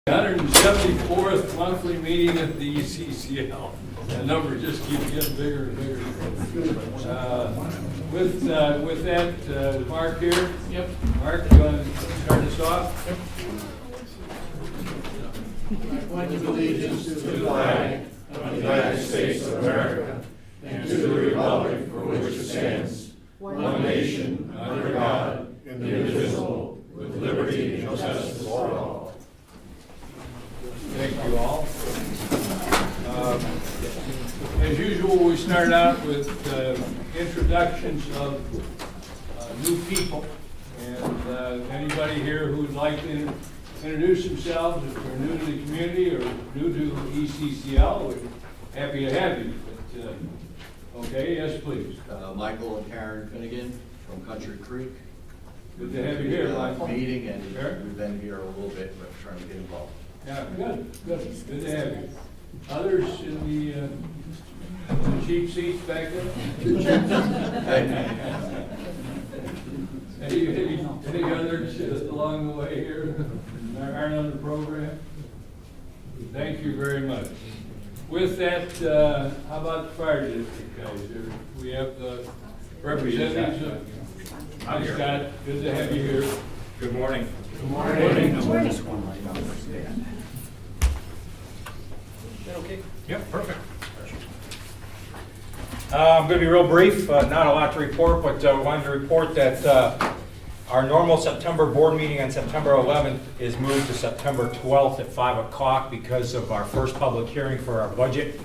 174th monthly meeting at the ECCL. The number just keeps getting bigger and bigger. With that, Mark here? Yep. Mark, you want to start us off? Yep. I pledge allegiance to the flag of the United States of America and to the republic for which it stands, one nation, under God, indivisible, with liberty and justice for all. Thank you all. As usual, we start out with introductions of new people. And anybody here who would like to introduce themselves, if they're new to the community or new to ECCL, we're happy to have you. But, okay, yes, please. Michael and Karen Finnegan from Country Creek. Good to have you here, Michael. Meeting, and Sure. we've been here a little bit, but trying to get involved. Yeah, good to have you. Others in the cheap seats back there? Any others along the way here that aren't on the program? Thank you very much. With that, how about the fire district guys? We have the representatives of. Hi, Scott. Good to have you here. Good morning. Good morning. Is that okay? Yep, perfect. I'm going to be real brief, not a lot to report, but wanted to report that our normal September board meeting on September 11th is moved to September 12th at 5 o'clock because of our first public hearing for our budget.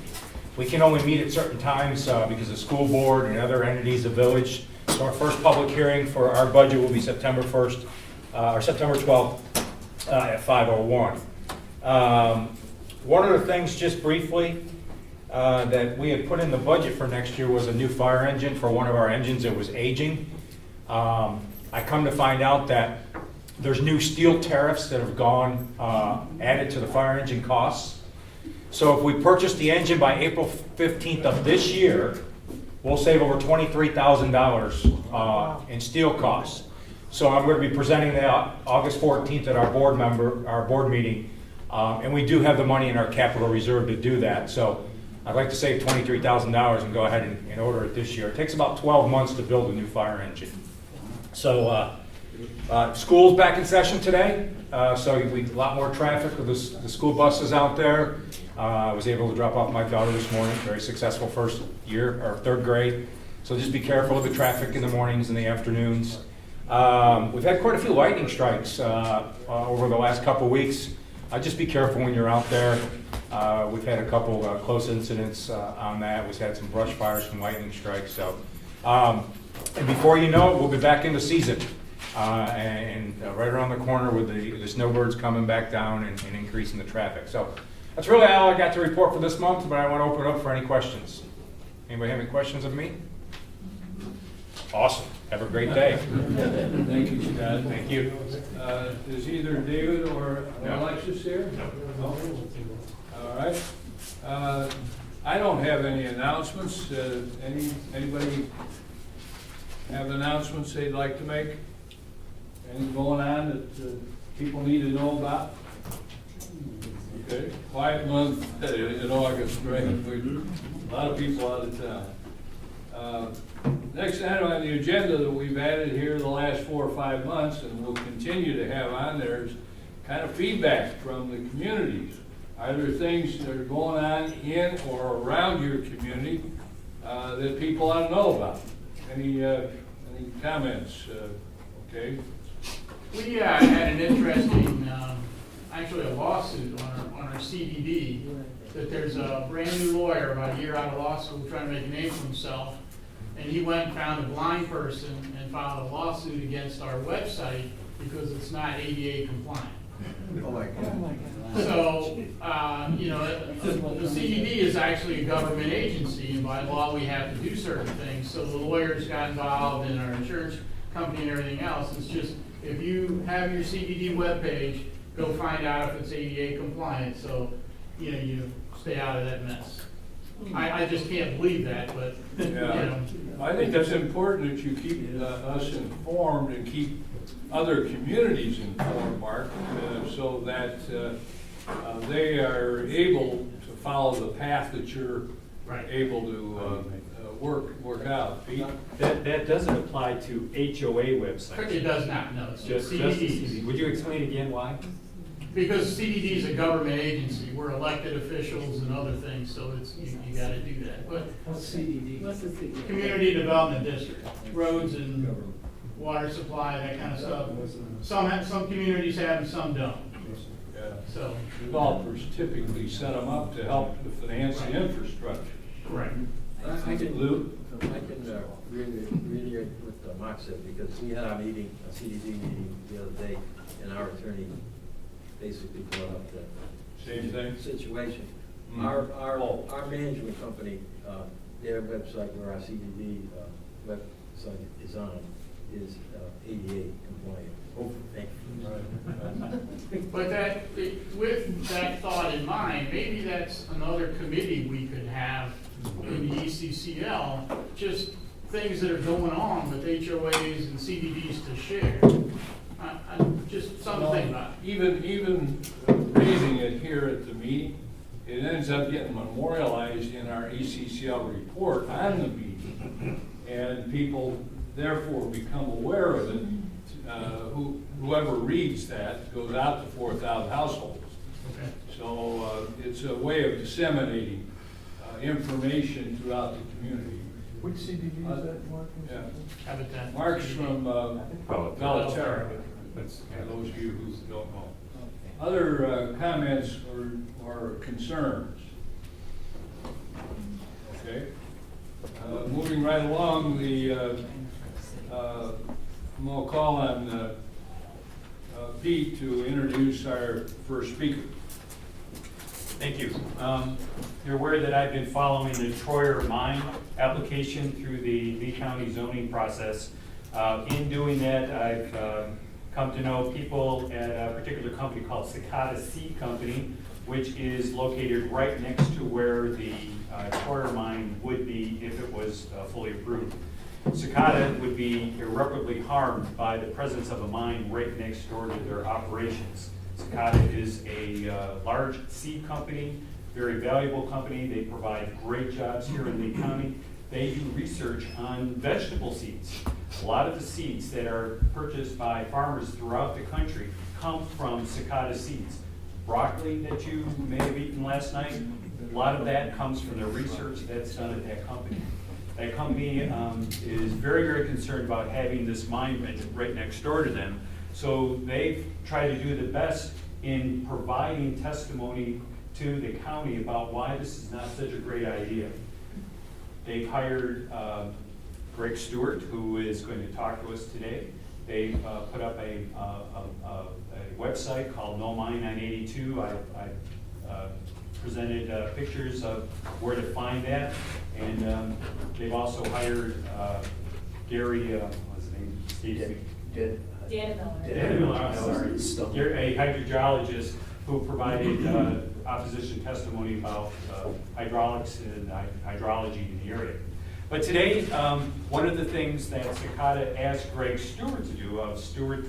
We can only meet at certain times because of school board and other entities of village. So our first public hearing for our budget will be September 1st, or September 12th at 5:01. One of the things, just briefly, that we had put in the budget for next year was a new fire engine for one of our engines that was aging. I come to find out that there's new steel tariffs that have gone added to the fire engine costs. So if we purchase the engine by April 15th of this year, we'll save over $23,000 in steel costs. So I'm going to be presenting that August 14th at our board meeting. And we do have the money in our capital reserve to do that. So I'd like to save $23,000 and go ahead and order it this year. It takes about 12 months to build a new fire engine. So school's back in session today. So we a lot more traffic with the school buses out there. I was able to drop off my daughter this morning, very successful first year or third grade. So just be careful of the traffic in the mornings and the afternoons. We've had quite a few lightning strikes over the last couple of weeks. Just be careful when you're out there. We've had a couple close incidents on that. We've had some brush fires from lightning strikes. So, and before you know it, we'll be back in the season. And right around the corner with the snowbirds coming back down and increasing the traffic. So that's really all I got to report for this month, but I want to open it up for any questions. Anybody have any questions of me? Awesome. Have a great day. Thank you, Scott. Thank you. Is either David or Alexis here? No. All right. I don't have any announcements. Anybody have announcements they'd like to make? Anything going on that people need to know about? Okay. Quiet month in August, right? A lot of people out of town. Next item on the agenda that we've added here the last 4 or 5 months, and we'll continue to have on there, is kind of feedback from the communities. Are there things that are going on in or around your community that people ought to know about? Any comments? Okay. We had an interesting, actually a lawsuit on our CDD, that there's a brand new lawyer about a year out of law school trying to make a name for himself. And he went and found a blind person and filed a lawsuit against our website because it's not ADA compliant. Oh my God. So, the CDD is actually a government agency, and by law we have to do certain things. So the lawyers got involved in our insurance company and everything else. It's just, if you have your CDD webpage, go find out if it's ADA compliant, so you stay out of that mess. I just can't believe that, but I think that's important that you keep us informed and keep other communities informed, Mark, so that they are able to follow the path that you're Right. able to work out. Pete? That doesn't apply to HOA websites. It does not, no, it's just Just the CDDs. CDD. Would you explain again why? Because CDD is a government agency, we're elected officials and other things, so it's, you gotta do that. But What's CDD? What's the CDD? Community Development District, roads and water supply, that kind of stuff. Some communities have them, some don't, Yeah. so. Developers typically set them up to help to finance the infrastructure. Correct. I can, Lou? reiterate what Mark said, because we had our meeting, a CDD meeting the other day, and our attorney basically brought up the Same thing? situation. Mm. Our management company, their website where our CDD website is on, is ADA compliant. Oh, thank you. But with that thought in mind, maybe that's another committee we could have in the ECCL, just things that are going on with HOAs and CDDs to share. Just something about. Even raising it here at the meeting, it ends up getting memorialized in our ECCL report on the meeting. And people therefore become aware of it. Whoever reads that goes out to 4,000 households. Okay. So it's a way of disseminating information throughout the community. Which CDD is that, Mark? Yeah. Habitat. Mark's from Valterra, That's- for those of you who don't know. Other comments or concerns? Okay. Moving right along, I'm going to call on Pete to introduce our first speaker. Thank you. You're aware that I've been following the Troyer mine application through the Lee County zoning process. In doing that, I've come to know people at a particular company called Cicada Seed Company, which is located right next to where the Troyer mine would be if it was fully approved. Cicada would be irreparably harmed by the presence of a mine right next door to their operations. Cicada is a large seed company, very valuable company. They provide great jobs here in Lee County. They do research on vegetable seeds. A lot of the seeds that are purchased by farmers throughout the country come from Cicada seeds. Broccoli that you may have eaten last night, a lot of that comes from the research that's done at that company. That company is very, very concerned about having this mine right next door to them. So they've tried to do the best in providing testimony to the county about why this is not such a great idea. They've hired Greg Stewart, who is going to talk to us today. They put up a website called No Mine on 82. I presented pictures of where to find that. And they've also hired Gary, what's his name? Steve. Dan Miller, I'm sorry. You're a hydrogeologist who provided opposition testimony about hydraulics and hydrology in the area. But today, one of the things that Cicada asked Greg Stewart to do, of Stewart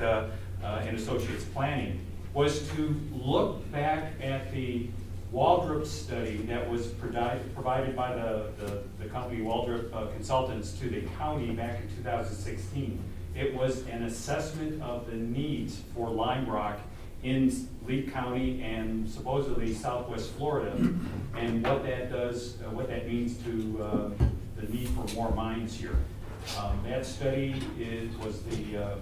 and Associates Planning, was to look back at the Waldrop Study that was provided by the company Waldrop Consultants to the county back in 2016. It was an assessment of the needs for lime rock in Lee County and supposedly Southwest Florida, and what that does, what that means to the need for more mines here. That study was the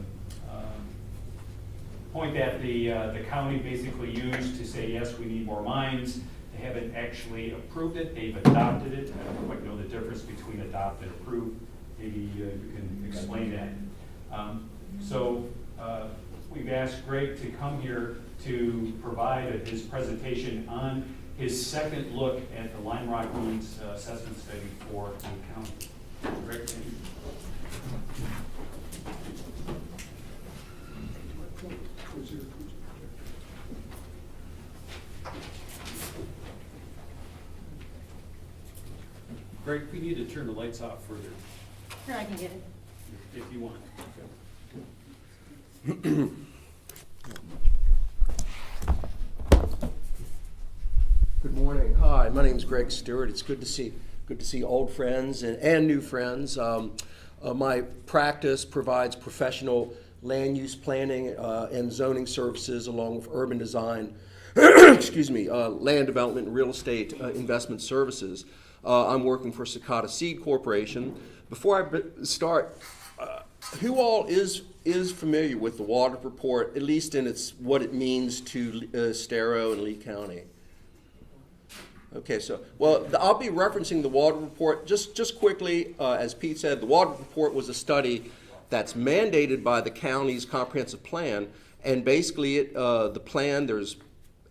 point that the county basically used to say, yes, we need more mines. They haven't actually approved it, they've adopted it. I don't quite know the difference between adopt and approve. Maybe you can explain that. So we've asked Greg to come here to provide his presentation on his second look at the lime rock needs assessment study for Lee County. Greg, thank you. Greg, we need to turn the lights off further, Sure, I can get it. if you want. my name is Greg Stewart. It's good to see old friends and new friends. My practice provides professional land use planning and zoning services along with urban design, land development and real estate investment services. I'm working for Cicada Seed Corporation. Before I start, who all is familiar with the Waldrop report, at least in what it means to Estero and Lee County? Okay, I'll be referencing the Waldrop report just quickly. As Pete said, the Waldrop report was a study that's mandated by the county's comprehensive plan, and basically the plan, there's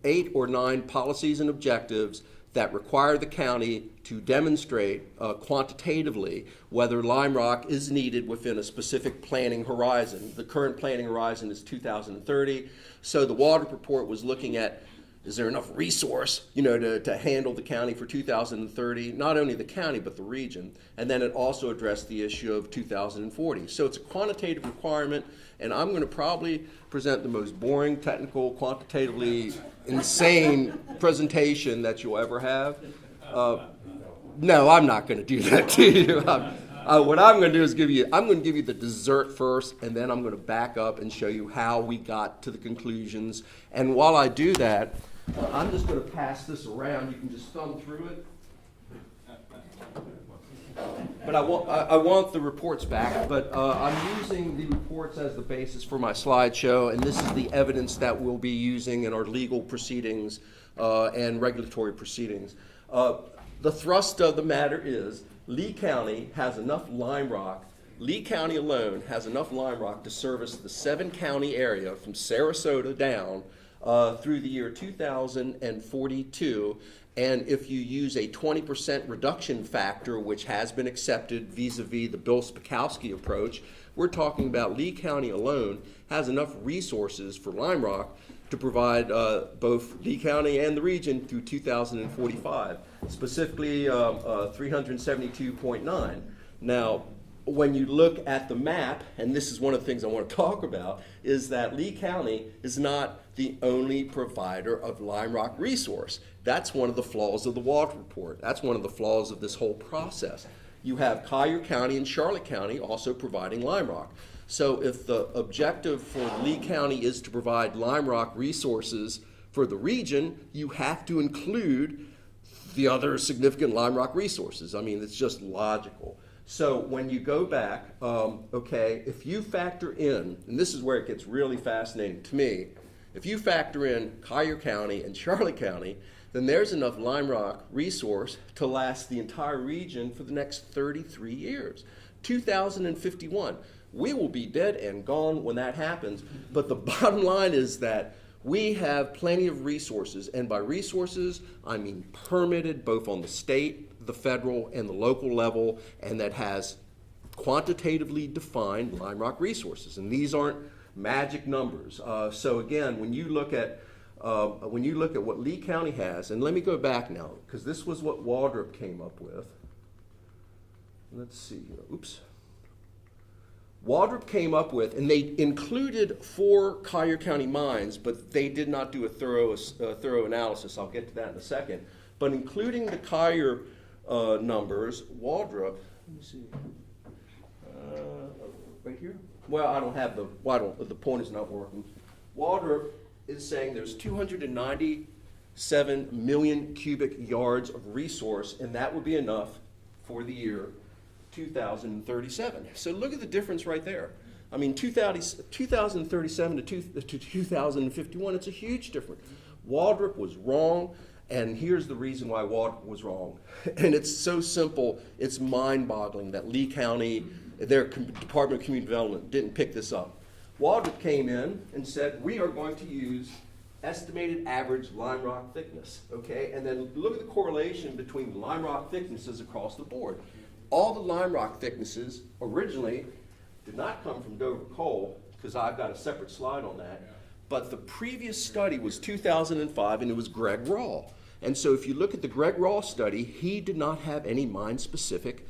8 or 9 policies and objectives that require the county to demonstrate quantitatively whether lime rock is needed within a specific planning horizon. The current planning horizon is 2030, so the Waldrop report was looking at, is there enough resource, to handle the county for 2030, not only the county, but the region. And then it also addressed the issue of 2040. So it's a quantitative requirement, and I'm going to probably present the most boring, technical, quantitatively insane presentation that you'll ever have. No, I'm not going to do that to you. What I'm going to do is I'm going to give you the dessert first, and then I'm going to back up and show you how we got to the conclusions. And while I do that, I'm just going to pass this around. You can just thumb through it. But I want the reports back, but I'm using the reports as the basis for my slideshow, and this is the evidence that we'll be using in our legal proceedings and regulatory proceedings. The thrust of the matter is Lee County has enough lime rock. Lee County alone has enough lime rock to service the 7-county area from Sarasota down through the year 2042. And if you use a 20% reduction factor, which has been accepted vis-a-vis the Bill Spakowski approach, we're talking about Lee County alone has enough resources for lime rock to provide both Lee County and the region through 2045, specifically 372.9. Now, when you look at the map, and this is one of the things I want to talk about, is that Lee County is not the only provider of lime rock resource. That's one of the flaws of the Waldrop report. That's one of the flaws of this whole process. You have Collier County and Charlotte County also providing lime rock. So if the objective for Lee County is to provide lime rock resources for the region, you have to include the other significant lime rock resources. I mean, it's just logical. So when you go back, if you factor in, and this is where it gets really fascinating to me, if you factor in Collier County and Charlotte County, then there's enough lime rock resource to last the entire region for the next 33 years. 2051. We will be dead and gone when that happens, but the bottom line is that we have plenty of resources, and by resources, I mean permitted both on the state, the federal, and the local level, and that has quantitatively defined lime rock resources. And these aren't magic numbers. So again, when you look at what Lee County has, and let me go back now, because this was what Waldrop came up with. Let's see here. Oops. Waldrop came up with, and they included 4 Collier County mines, but they did not do a thorough analysis. I'll get to that in a second. But including the Collier numbers, Waldrop, let me see, right here? Well, I don't have the pointer's not working. Waldrop is saying there's 297 million cubic yards of resource, and that would be enough for the year 2037. So look at the difference right there. I mean, 2037 to 2051, it's a huge difference. Waldrop was wrong, and here's the reason why Waldrop was wrong. And it's so simple, it's mind-boggling that Lee County, their Department of Community Development, didn't pick this up. Waldrop came in and said, we are going to use estimated average lime rock thickness, okay? And then look at the correlation between lime rock thicknesses across the board. All the lime rock thicknesses originally did not come from Dover coal, because I've got a separate slide on that, but the previous study was 2005, and it was Greg Rawl. And so if you look at the Greg Rawl study, he did not have any mine-specific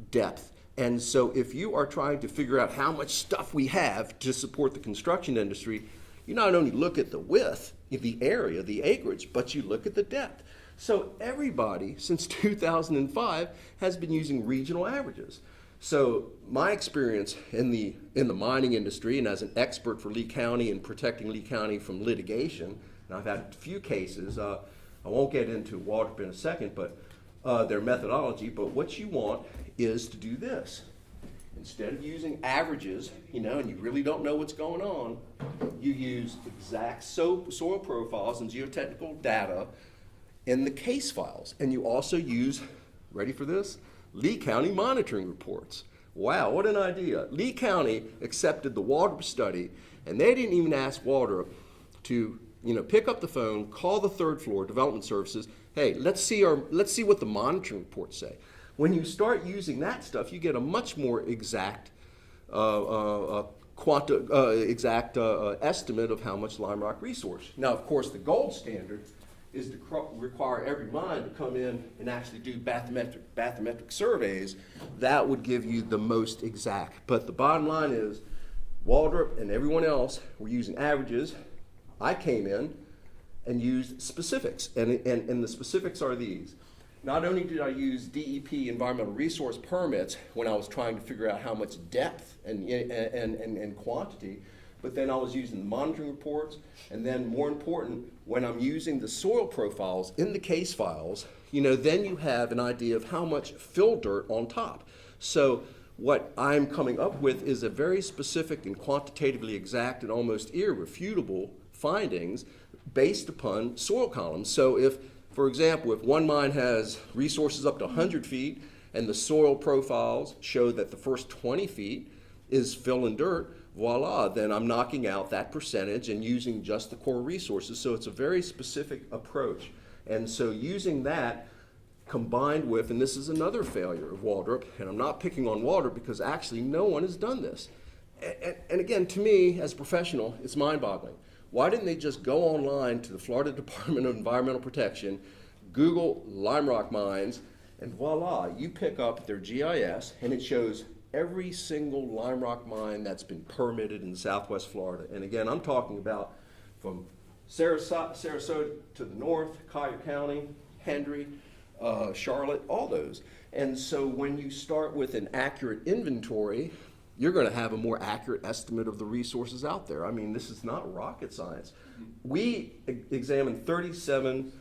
depth. And so if you are trying to figure out how much stuff we have to support the construction industry, you not only look at the width, the area, the acreage, but you look at the depth. So everybody since 2005 has been using regional averages. So my experience in the mining industry and as an expert for Lee County and protecting Lee County from litigation, and I've had a few cases, I won't get into Waldrop in a second, but their methodology, but what you want is to do this. Instead of using averages, and you really don't know what's going on, you use exact soil profiles and geotechnical data in the case files. And you also use, ready for this, Lee County monitoring reports. Wow, what an idea. Lee County accepted the Waldrop Study, and they didn't even ask Waldrop to pick up the phone, call the third floor development services. Hey, let's see what the monitoring reports say. When you start using that stuff, you get a much more exact estimate of how much lime rock resource. Now, of course, the gold standard is to require every mine to come in and actually do bathymetric surveys. That would give you the most exact. But the bottom line is, Waldrop and everyone else were using averages. I came in and used specifics, and the specifics are these. Not only did I use DEP environmental resource permits when I was trying to figure out how much depth and quantity, but then I was using the monitoring reports, and then more important, when I'm using the soil profiles in the case files, then you have an idea of how much fill dirt on top. So what I'm coming up with is a very specific and quantitatively exact and almost irrefutable findings based upon soil columns. So if, for example, if one mine has resources up to 100 feet and the soil profiles show that the first 20 feet is fill and dirt, voila, then I'm knocking out that percentage and using just the core resources. So it's a very specific approach. And so using that combined with, and this is another failure of Waldrop, and I'm not picking on Waldrop because actually no one has done this. And again, to me, as a professional, it's mind-boggling. Why didn't they just go online to the Florida Department of Environmental Protection, Google lime rock mines, and voila, you pick up their GIS, and it shows every single lime rock mine that's been permitted in Southwest Florida. And again, I'm talking about from Sarasota to the north, Collier County, Hendry, Charlotte, all those. And so when you start with an accurate inventory, you're going to have a more accurate estimate of the resources out there. I mean, this is not rocket science. We examined 37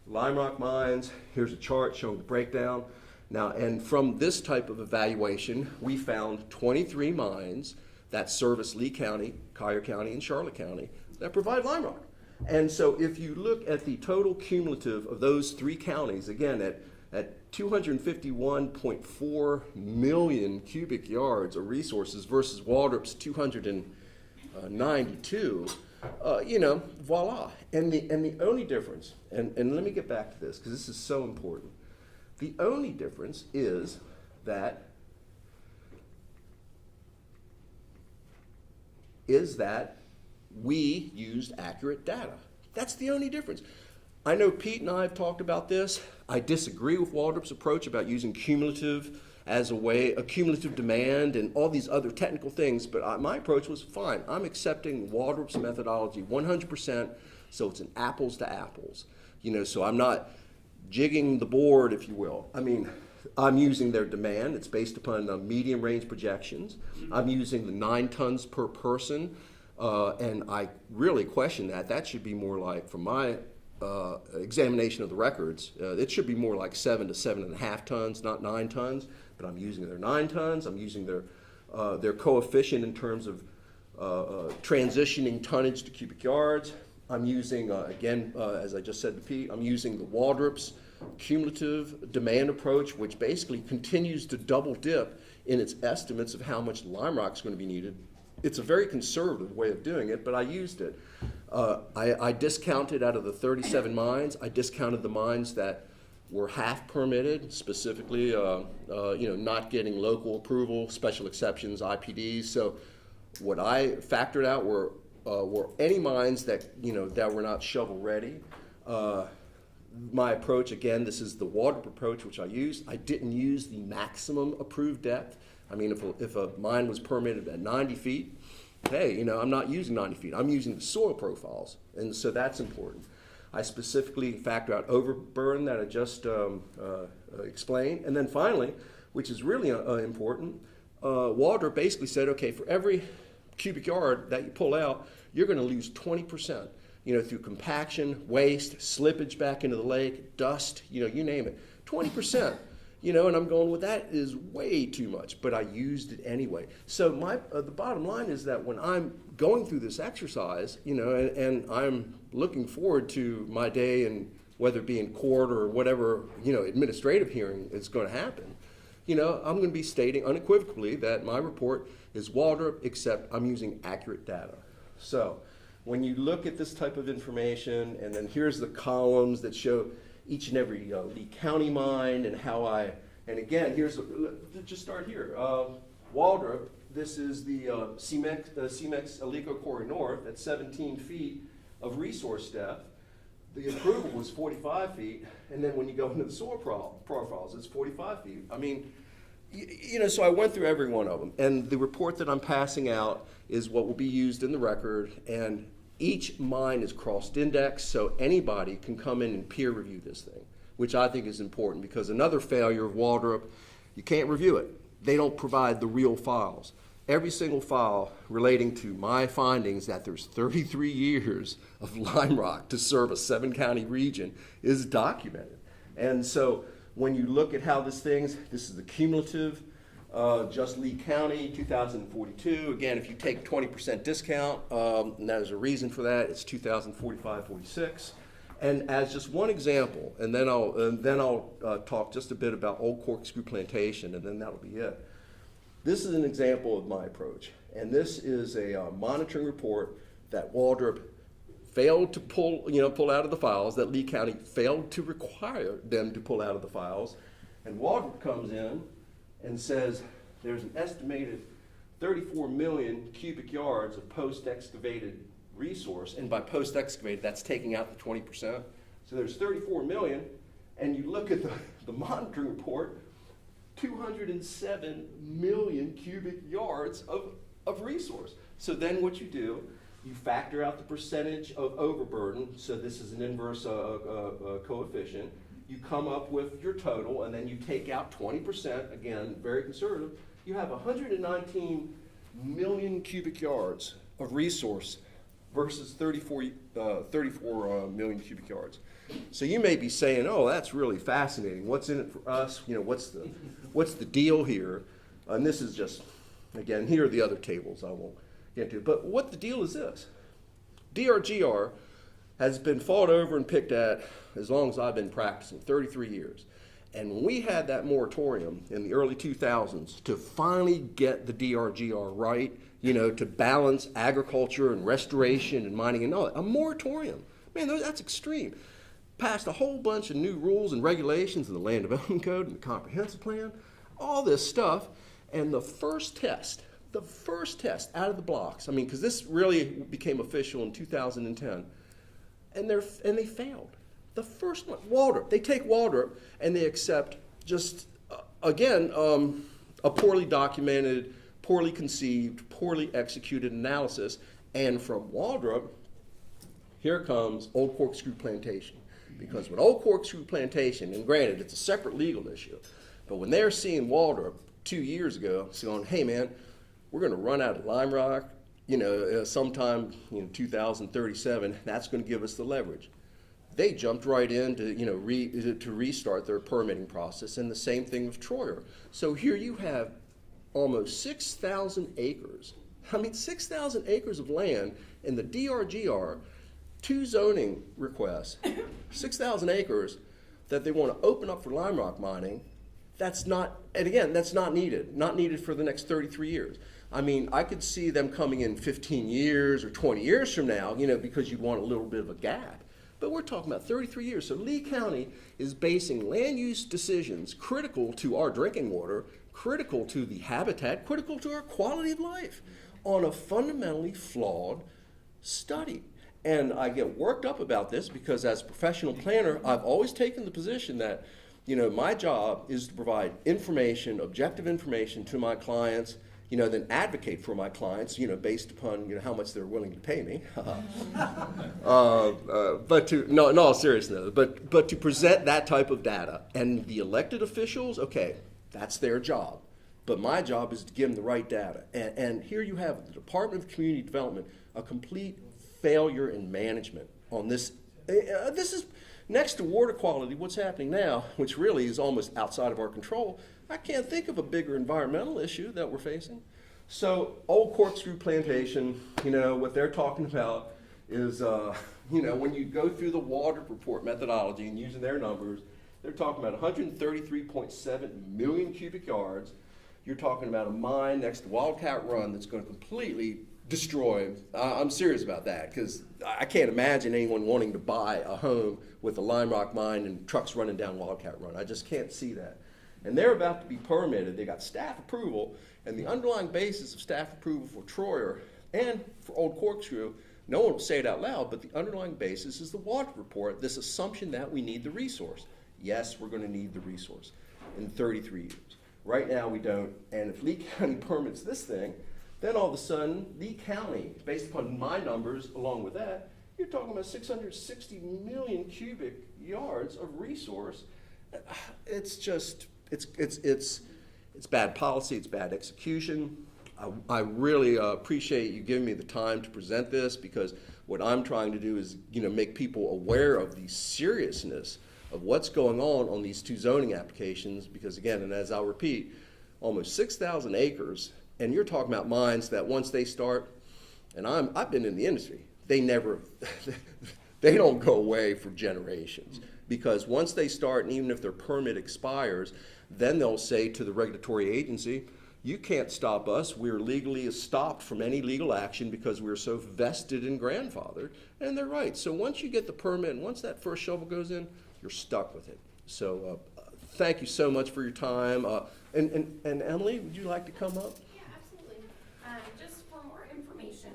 lime rock mines. Here's a chart showing the breakdown. Now, and from this type of evaluation, we found 23 mines that service Lee County, Collier County, and Charlotte County that provide lime rock. And so if you look at the total cumulative of those three counties, again, at 251.4 million cubic yards of resources versus Waldrop's 292, voila. And the only difference, and let me get back to this because this is so important. The only difference is that we used accurate data. That's the only difference. I know Pete and I have talked about this. I disagree with Waldrop's approach about using cumulative as a cumulative demand and all these other technical things, but my approach was fine. I'm accepting Waldrop's methodology 100%, so it's an apples to apples. So I'm not jigging the board, if you will. I mean, I'm using their demand. It's based upon medium range projections. I'm using the 9 tons per person, and I really question that. That should be more like, from my examination of the records, it should be more like 7 to 7.5 tons, not 9 tons. But I'm using their 9 tons. I'm using their coefficient in terms of transitioning tonnage to cubic yards. I'm using, again, as I just said to Pete, I'm using the Waldrop's cumulative demand approach, which basically continues to double dip in its estimates of how much lime rock is going to be needed. It's a very conservative way of doing it, but I used it. I discounted out of the 37 mines, I discounted the mines that were half permitted, specifically not getting local approval, special exceptions, IPDs. So what I factored out were any mines that that were not shovel ready. My approach, again, this is the Waldrop approach which I used. I didn't use the maximum approved depth. I mean, if a mine was permitted at 90 feet, hey, I'm not using 90 feet. I'm using the soil profiles, and so that's important. I specifically factor out overburden that I just explained. And then finally, which is really important, Waldrop basically said, okay, for every cubic yard that you pull out, you're going to lose 20%, through compaction, waste, slippage back into the lake, dust, you name it, 20%. And I'm going, well, that is way too much, but I used it anyway. So the bottom line is that when I'm going through this exercise, and I'm looking forward to my day, and whether it be in court or whatever, administrative hearing is going to happen, I'm going to be stating unequivocally that my report is Waldrop, except I'm using accurate data. So when you look at this type of information, and then here's the columns that show each and every Lee County mine and how and again, just start here. Waldrop, this is the CMEX Alico Quarry North at 17 feet of resource depth. The approval was 45 feet, and then when you go into the soil profiles, it's 45 feet. I mean, so I went through every one of them, and the report that I'm passing out is what will be used in the record, and each mine is cross-indexed, so anybody can come in and peer review this thing, which I think is important, because another failure of Waldrop, you can't review it. They don't provide the real files. Every single file relating to my findings that there's 33 years of lime rock to serve a 7-county region is documented. And so when you look at how this is the cumulative, just Lee County, 2042. Again, if you take 20% discount, and there's a reason for that, it's 2045-46. And as just one example, and then I'll talk just a bit about Old Corkscrew Plantation, and then that'll be it. This is an example of my approach, and this is a monitoring report that Waldrop failed to pull out of the files, that Lee County failed to require them to pull out of the files, and Waldrop comes in and says there's an estimated 34 million cubic yards of post-excavated resource, and by post-excavated, that's taking out the 20%. So there's 34 million, and you look at the monitoring report, 207 million cubic yards of resource. So then what you do, you factor out the percentage of overburden, so this is an inverse coefficient. You come up with your total, and then you take out 20%, again, very conservative. You have 119 million cubic yards of resource versus 34 million cubic yards. So you may be saying, oh, that's really fascinating. What's in it for us? What's the deal here? And this is just, again, here are the other tables I won't get into. But what the deal is this. DRGR has been fought over and picked at as long as I've been practicing, 33 years. And when we had that moratorium in the early 2000s to finally get the DRGR right, to balance agriculture and restoration and mining and all that, a moratorium, man, that's extreme. Passed a whole bunch of new rules and regulations in the Land Development Code and the Comprehensive Plan, all this stuff. And the first test out of the blocks, because this really became official in 2010, and they failed. The first one, Waldrop, they take Waldrop and they accept just, again, a poorly documented, poorly conceived, poorly executed analysis. And from Waldrop, here comes Old Corkscrew Plantation. Because when Old Corkscrew Plantation, and granted, it's a separate legal issue, but when they're seeing Waldrop 2 years ago, saying, hey man, we're going to run out of lime rock, sometime 2037, that's going to give us the leverage. They jumped right in to restart their permitting process, and the same thing with Troyer. So here you have almost 6,000 acres. 6,000 acres of land in the DRGR, 2 zoning requests, 6,000 acres that they want to open up for lime rock mining. That's not needed for the next 33 years. I could see them coming in 15 years or 20 years from now, because you'd want a little bit of a gap. But we're talking about 33 years. So Lee County is basing land use decisions critical to our drinking water, critical to the habitat, critical to our quality of life on a fundamentally flawed study. And I get worked up about this because as a professional planner, I've always taken the position that, my job is to provide information, objective information to my clients, then advocate for my clients, based upon, how much they're willing to pay me. But no, in all seriousness, but to present that type of data, and the elected officials, okay, that's their job. But my job is to give them the right data. And here you have the Department of Community Development, a complete failure in management on this. This is next to water quality, what's happening now, which really is almost outside of our control. I can't think of a bigger environmental issue that we're facing. So Old Corkscrew Plantation, what they're talking about is, when you go through the water report methodology and using their numbers, they're talking about 133.7 million cubic yards. You're talking about a mine next to Wildcat Run that's going to completely destroy. I'm serious about that, because I can't imagine anyone wanting to buy a home with a lime rock mine and trucks running down Wildcat Run. I just can't see that. And they're about to be permitted. They got staff approval, and the underlying basis of staff approval for Troyer and for Old Corkscrew, no one will say it out loud, but the underlying basis is the water report, this assumption that we need the resource. Yes, we're going to need the resource in 33 years. Right now we don't, and if Lee County permits this thing, then all of a sudden, Lee County, based upon my numbers along with that, you're talking about 660 million cubic yards of resource. It's just, it's bad policy, it's bad execution. I really appreciate you giving me the time to present this, because what I'm trying to do is, make people aware of the seriousness of what's going on these two zoning applications, because again, and as I'll repeat, almost 6,000 acres, and you're talking about mines that once they start, and I've been in the industry, they don't go away for generations, because once they start, and even if their permit expires, then they'll say to the regulatory agency, you can't stop us, we're legally stopped from any legal action because we're so vested and grandfathered, and they're right. So once you get the permit, and once that first shovel goes in, you're stuck with it. So thank you so much for your time. And Emily, would you like to come up? Yeah, absolutely. Just for more information,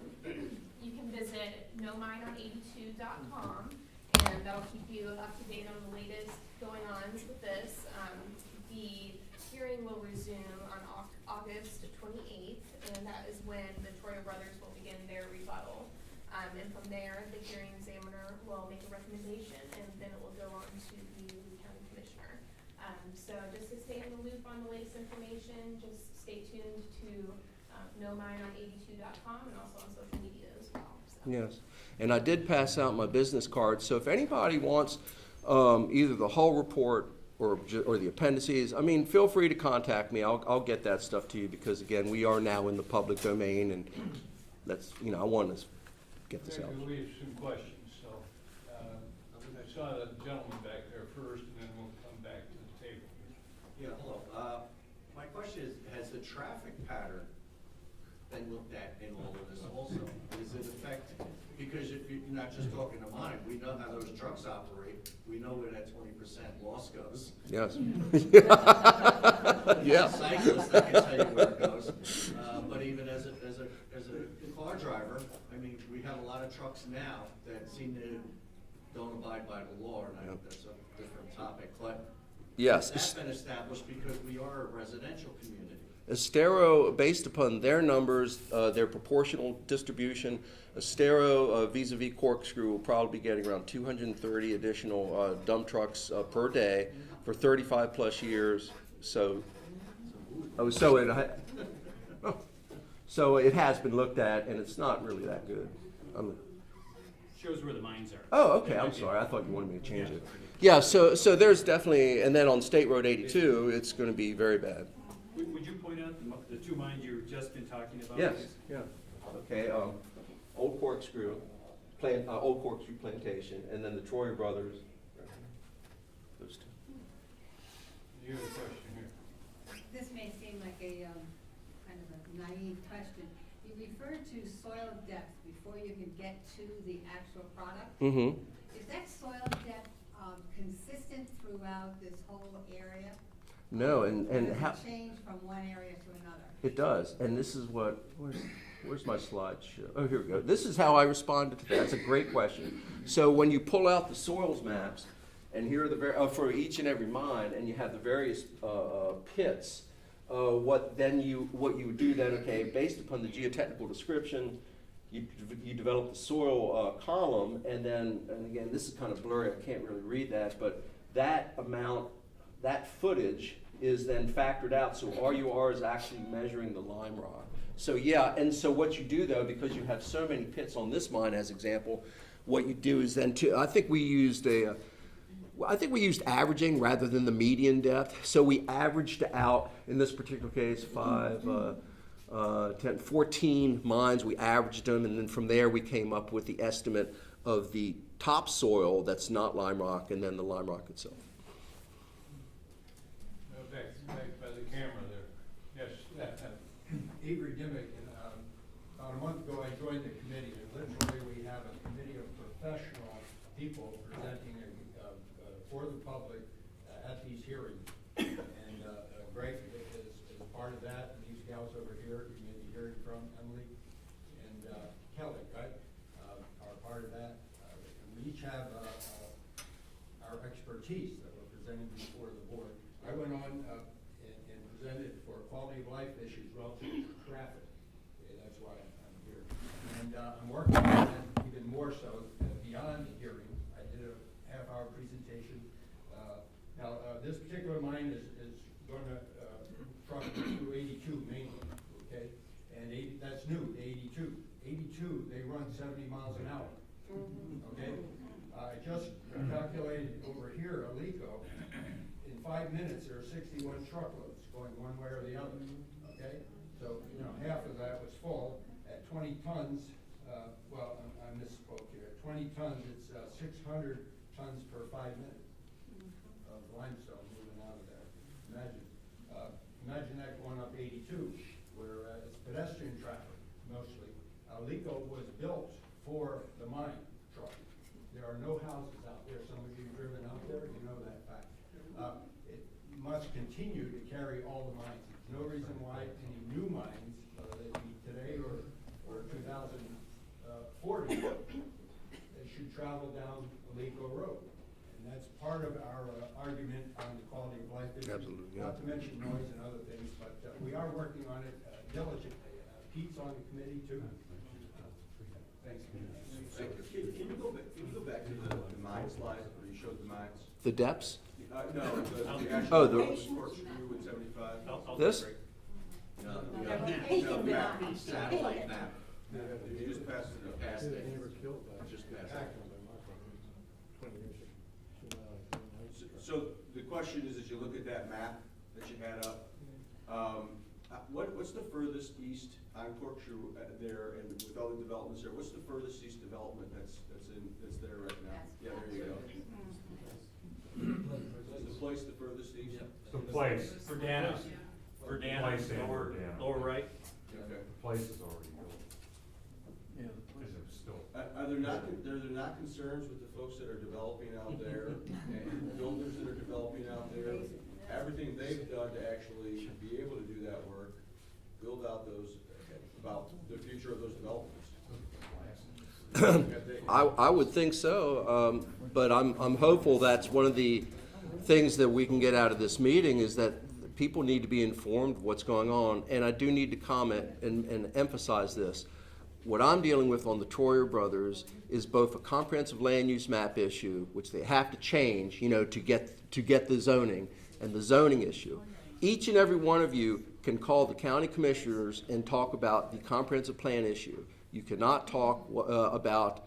you can visit nomine82.com, and that'll keep you up to date on the latest going-ons with this. The hearing will resume on August 28th, and that is when the Troyer brothers will begin their rebuttal. And from there, the hearing examiner will make a recommendation, and then it will go on to the Lee County Commissioner. So just to stay in the loop on the latest information, just stay tuned to nomine82.com and also on social media as well. So. Yes, and I did pass out my business card, so if anybody wants either the whole report or the appendices, feel free to contact me. I'll get that stuff to you, because again, we are now in the public domain, and that's, I want to get this out. We have some questions, so I saw the gentleman back there first, and then we'll come back to the table. Yeah, hello. My question is, has the traffic pattern been looked at in all of this also? Does it affect, because if you're not just talking to mine, we know how those trucks operate. We know where that 20% loss goes. Yes. Yeah. Cyclists, I can tell you where it goes. But even as a car driver, we have a lot of trucks now that seem to don't abide by the law, and that's a different topic. But Yes. that's been established because we are a residential community. Estero, based upon their numbers, their proportional distribution, Estero vis-a-vis Corkscrew will probably be getting around 230 additional dump trucks per day for 35 plus years. So it has been looked at, and it's not really that good. Shows where the mines are. Oh, okay, I'm sorry. I thought you wanted me to change it. Yeah, so there's definitely, and then on State Road 82, it's going to be very bad. Would you point out the two mines you've just been talking about? Yes, yeah. Okay, Old Corkscrew Plantation, and then the Troyer brothers. Those two. You have a question here. This may seem like a kind of a naive question. You referred to soil depth before you can get to the actual product. Mm-hmm. Is that soil depth consistent throughout this whole area? No, and does how it change from one area to another? it does, and this is what, where's my slideshow? Oh, here we go. This is how I responded to that. That's a great question. So when you pull out the soils maps, and here are the for each and every mine, and you have the various pits what you would do then, okay, based upon the geotechnical description, you develop the soil column, and again, this is kind of blurry, I can't really read that, but that amount, that footage is then factored out, so RUR is actually measuring the lime rock. So yeah, and so what you do though, because you have so many pits on this mine as example, what you do is then I think we used averaging rather than the median depth. So we averaged out, in this particular case, 14 mines, we averaged them, and then from there we came up with the estimate of the topsoil that's not lime rock, and then the lime rock itself. Back by the camera there. Yes. Avery Dimmick, and about a month ago I joined the committee, and literally we have a committee of professional people presenting for the public at these hearings. And Greg is part of that, and these gals over here, you may be hearing from, Emily and Kelly, right, are part of that. And we each have our expertise that we're presenting before the board. I went on and presented for quality of life issues relative to traffic. Okay, that's why I'm here. And I'm working on it even more so beyond the hearing. I did a half-hour presentation. Now, this particular mine is going to truck through 82 mainly, okay? And that's new, the 82. 82, they run 70 miles an hour, okay? I just calculated over here, Alico, in 5 minutes, there are 61 truckloads going one way or the other, okay? So, half of that was full. At 20 tons, well, I misspoke here. At 20 tons, it's 600 tons per 5 minutes of limestone moving out of there. Imagine that going up 82, where it's pedestrian traffic mostly. Alico was built for the mine truck. There are no houses out there. Some of you have driven out there, you know that fact. It must continue to carry all the mines. There's no reason why any new mines, whether they be today or 2040, they should travel down Alico Road. And that's part of our argument on the quality of life issues. Absolutely, yeah. Not to mention noise and other things, but we are working on it diligently. Pete's on the committee too. Thanks. Can you go back to the mine slide where you showed the mines? The depths? No, the actual. Oh, Corkscrew in 75. This? No, Location map, map. satellite map. You just passed it, passed it. Just passed it. So the question is, as you look at that map that you had up, what's the furthest east on Corkscrew there, and with all the developments there, what's the furthest east development that's there right now? Yeah, there you go. Is the place the furthest east? The place. Verdana. Place in Verdana. Lower right. Okay. The place is already built. Because it was still. Are there not concerns with the folks that are developing out there and builders that are developing out there? Everything they've done to actually be able to do that work, build out about the future of those developments. I would think so, but I'm hopeful that's one of the things that we can get out of this meeting is that people need to be informed of what's going on. And I do need to comment and emphasize this. What I'm dealing with on the Troyer Brothers is both a comprehensive land use map issue, which they have to change, to get the zoning, and the zoning issue. Each and every one of you can call the county commissioners and talk about the comprehensive plan issue. You cannot talk about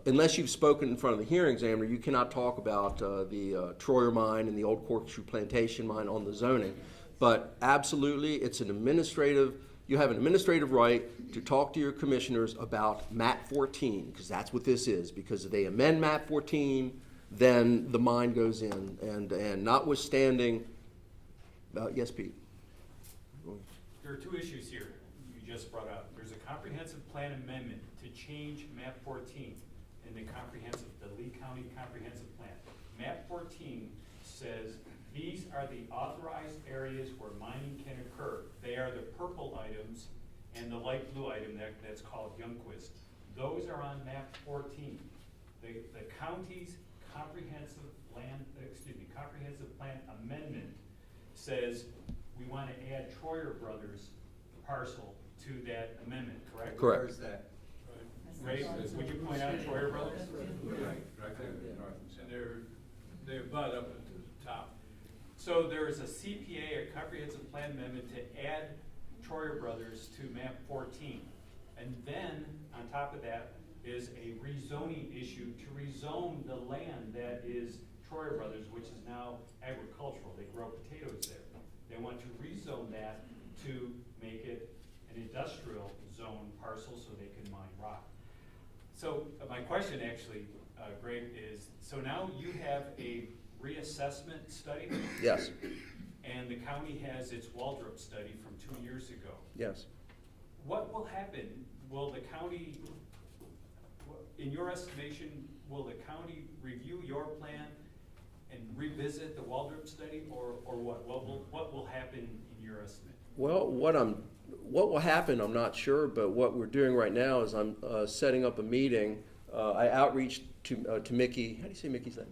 unless you've spoken in front of the hearing examiner, you cannot talk about the Troyer mine and the old Corkscrew plantation mine on the zoning. But absolutely, it's you have an administrative right to talk to your commissioners about map 14, because that's what this is. Because if they amend map 14, then the mine goes in. And notwithstanding, yes, Pete? There are two issues here you just brought up. There's a comprehensive plan amendment to change map 14 in the Lee County comprehensive plan. Map 14 says these are the authorized areas where mining can occur. They are the purple items and the light blue item that's called Youngquist. Those are on map 14. The county's comprehensive plan amendment says we want to add Troyer Brothers parcel to that amendment, correct? Correct. Where's that? Ray, would you point out Troyer Brothers? Right there, and they butt up at the top. So there is a CPA, a comprehensive plan amendment, to add Troyer Brothers to map 14. And then, on top of that, is a rezoning issue to rezone the land that is Troyer Brothers, which is now agricultural. They grow potatoes there. They want to rezone that to make it an industrial zone parcel so they can mine rock. So my question actually, Greg, is, so now you have a reassessment study? Yes, And the county has its Waldrop study from 2 years ago. yes. What will happen? Will the county, in your estimation, will the county review your plan and revisit the Waldrop study, or what? What will happen in your estimate? Well, what will happen, I'm not sure, but what we're doing right now is I'm setting up a meeting. I outreached to Mickey. How do you say Mickey's name?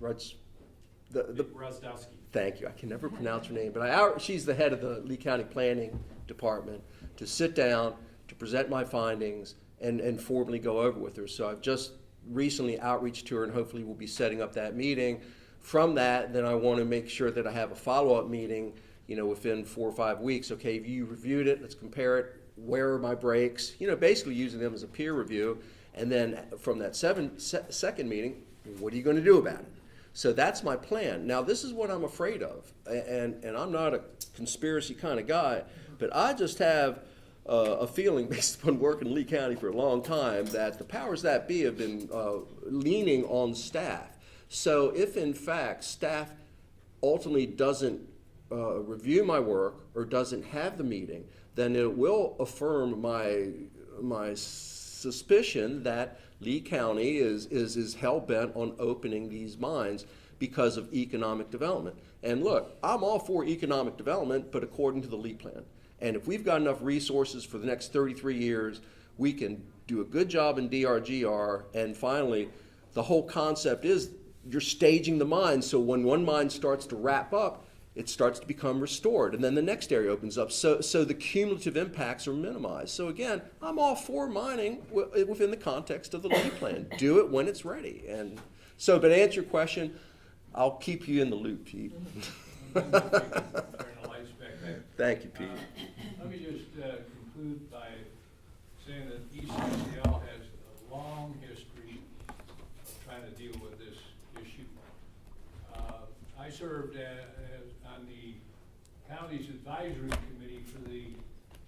The Rozdowski. Thank you. I can never pronounce her name, but she's the head of the Lee County Planning Department, to sit down, to present my findings, and formally go over with her. So I've just recently outreached to her, and hopefully we'll be setting up that meeting. From that, then I want to make sure that I have a follow-up meeting, within 4 or 5 weeks. Okay, if you reviewed it, let's compare it. Where are my breaks? Basically using them as a peer review. And then from that second meeting, what are you going to do about it? So that's my plan. Now, this is what I'm afraid of, and I'm not a conspiracy kind of guy, but I just have a feeling, based upon working in Lee County for a long time, that the powers that be have been leaning on staff. So if, in fact, staff ultimately doesn't review my work or doesn't have the meeting, then it will affirm my suspicion that Lee County is hell-bent on opening these mines because of economic development. And look, I'm all for economic development, but according to the Lee Plan. And if we've got enough resources for the next 33 years, we can do a good job in DRGR. And finally, the whole concept is you're staging the mine, so when one mine starts to wrap up, it starts to become restored, and then the next area opens up. So the cumulative impacts are minimized. So again, I'm all for mining within the context of the Lee Plan. Do it when it's ready. And so, but to answer your question, I'll keep you in the loop, Pete. Turn the lights back there. Thank you, Pete. Let me just conclude by saying that ECCL has a long history of trying to deal with this issue. I served on the county's advisory committee for the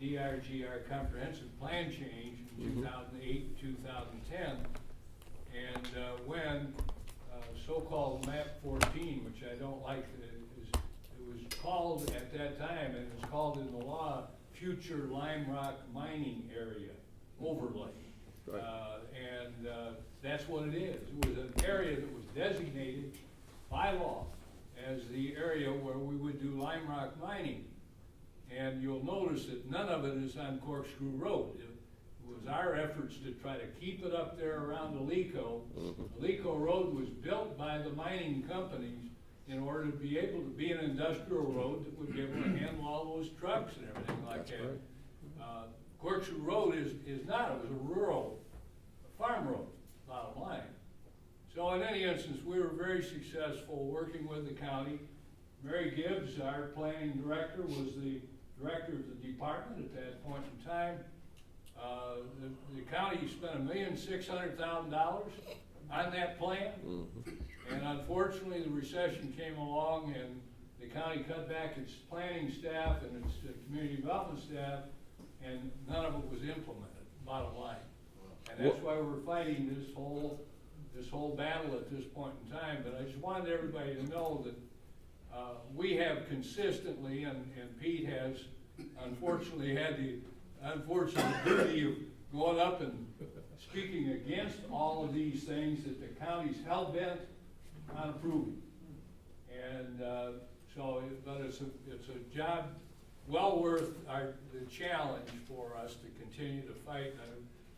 DRGR comprehensive plan change in 2008, 2010. And when so-called map 14, which I don't like, it was called at that time, and it was called in the law, future lime rock mining area overlay. Right. And that's what it is. It was an area that was designated by law as the area where we would do lime rock mining. And you'll notice that none of it is on Corkscrew Road. It was our efforts to try to keep it up there around Alico. Alico Road was built by the mining companies in order to be able to be an industrial road that would be able to handle all those trucks and everything like That's that. right. Corkscrew Road is not, it was a rural farm road, bottom line. So in any instance, we were very successful working with the county. Mary Gibbs, our planning director, was the director of the department at that point in time. The county spent $1,600,000 on that plan. And unfortunately, the recession came along and the county cut back its planning staff and its community development staff, and none of it was implemented, bottom line. And that's why we're fighting this whole battle at this point in time. But I just wanted everybody to know that we have consistently, and Pete has unfortunately had the unfortunate duty of going up and speaking against all of these things that the county's hell-bent on approving. And but it's a job well worth the challenge for us to continue to fight. And I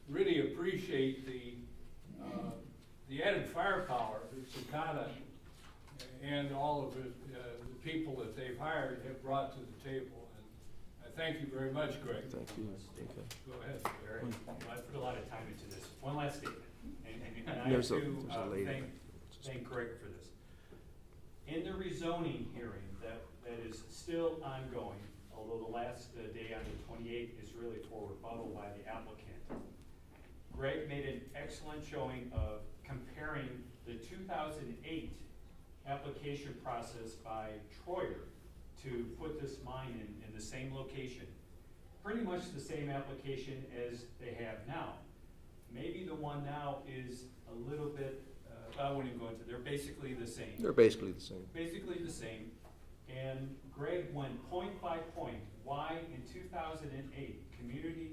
really appreciate the added firepower that Cicada and all of the people that they've hired have brought to the table. Thank you very much, Greg. Thank you. Go ahead. Very, I put a lot of time into this. One last statement, and I have There's a to lady. thank Greg for this. In the rezoning hearing that is still ongoing, although the last day on the 28th is really for rebuttal by the applicant, Greg made an excellent showing of comparing the 2008 application process by Troyer to put this mine in the same location. Pretty much the same application as they have now. Maybe the one now is a little bit, I wouldn't even go into, they're basically the same. They're basically the same. Basically the same. And Greg went point by point why in 2008, community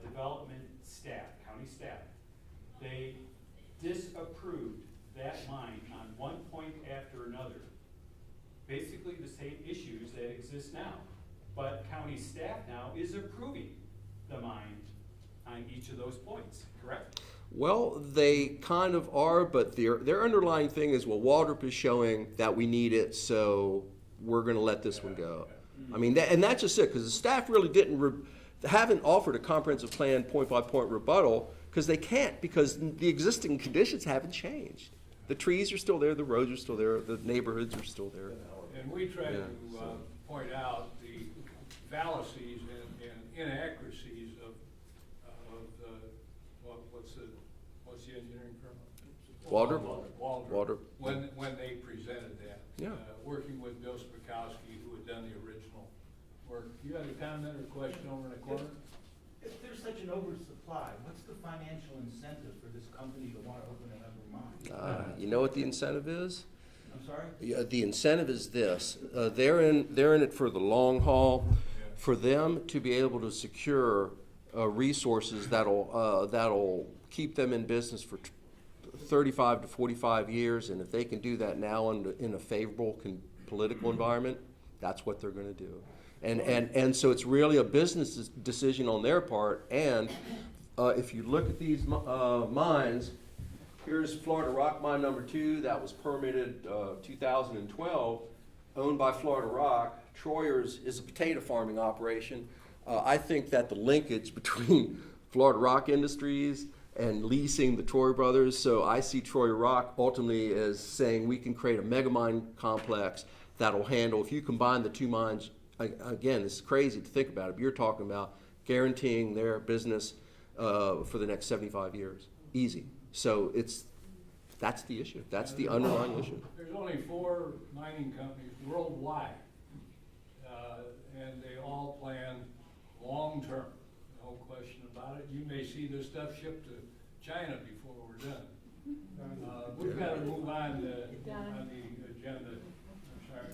development staff, county staff, they disapproved that mine on one point after another. Basically the same issues that exist now. But county staff now is approving the mine on each of those points, correct? Well, they kind of are, but their underlying thing is, well, Waldrop is showing that we need it, so we're going to let this one go. I mean, and that's just it, because the staff really haven't offered a comprehensive plan point-by-point rebuttal, because they can't, because the existing conditions haven't changed. The trees are still there, the roads are still there, the neighborhoods are still there. And we try to point out the fallacies and inaccuracies of what's the engineering firm? Waldrop? Waldrop. When they presented that. Yeah. Working with Bill Spakowski, who had done the original work. You had a comment or question over in the corner? If there's such an oversupply, what's the financial incentive for this company to want to open another mine? You know what the incentive is? I'm sorry? Yeah, the incentive is this. They're in it for the long haul, for them to be able to secure resources that'll keep them in business for 35 to 45 years, and if they can do that now in a favorable political environment, that's what they're going to do. And so it's really a business decision on their part. And if you look at these mines, here's Florida Rock Mine number 2 that was permitted 2012, owned by Florida Rock. Troyer's is a potato farming operation. I think that the linkage between Florida Rock Industries and leasing the Troyer brothers, so I see Troyer Rock ultimately as saying we can create a mega mine complex that'll handle, if you combine the two mines, again, it's crazy to think about it, but you're talking about guaranteeing their business for the next 75 years. Easy. So that's the issue. That's the underlying issue. There's only 4 mining companies worldwide, and they all plan long-term, no question about it. You may see this stuff shipped to China before we're done. We've got to move on the agenda. I'm sorry.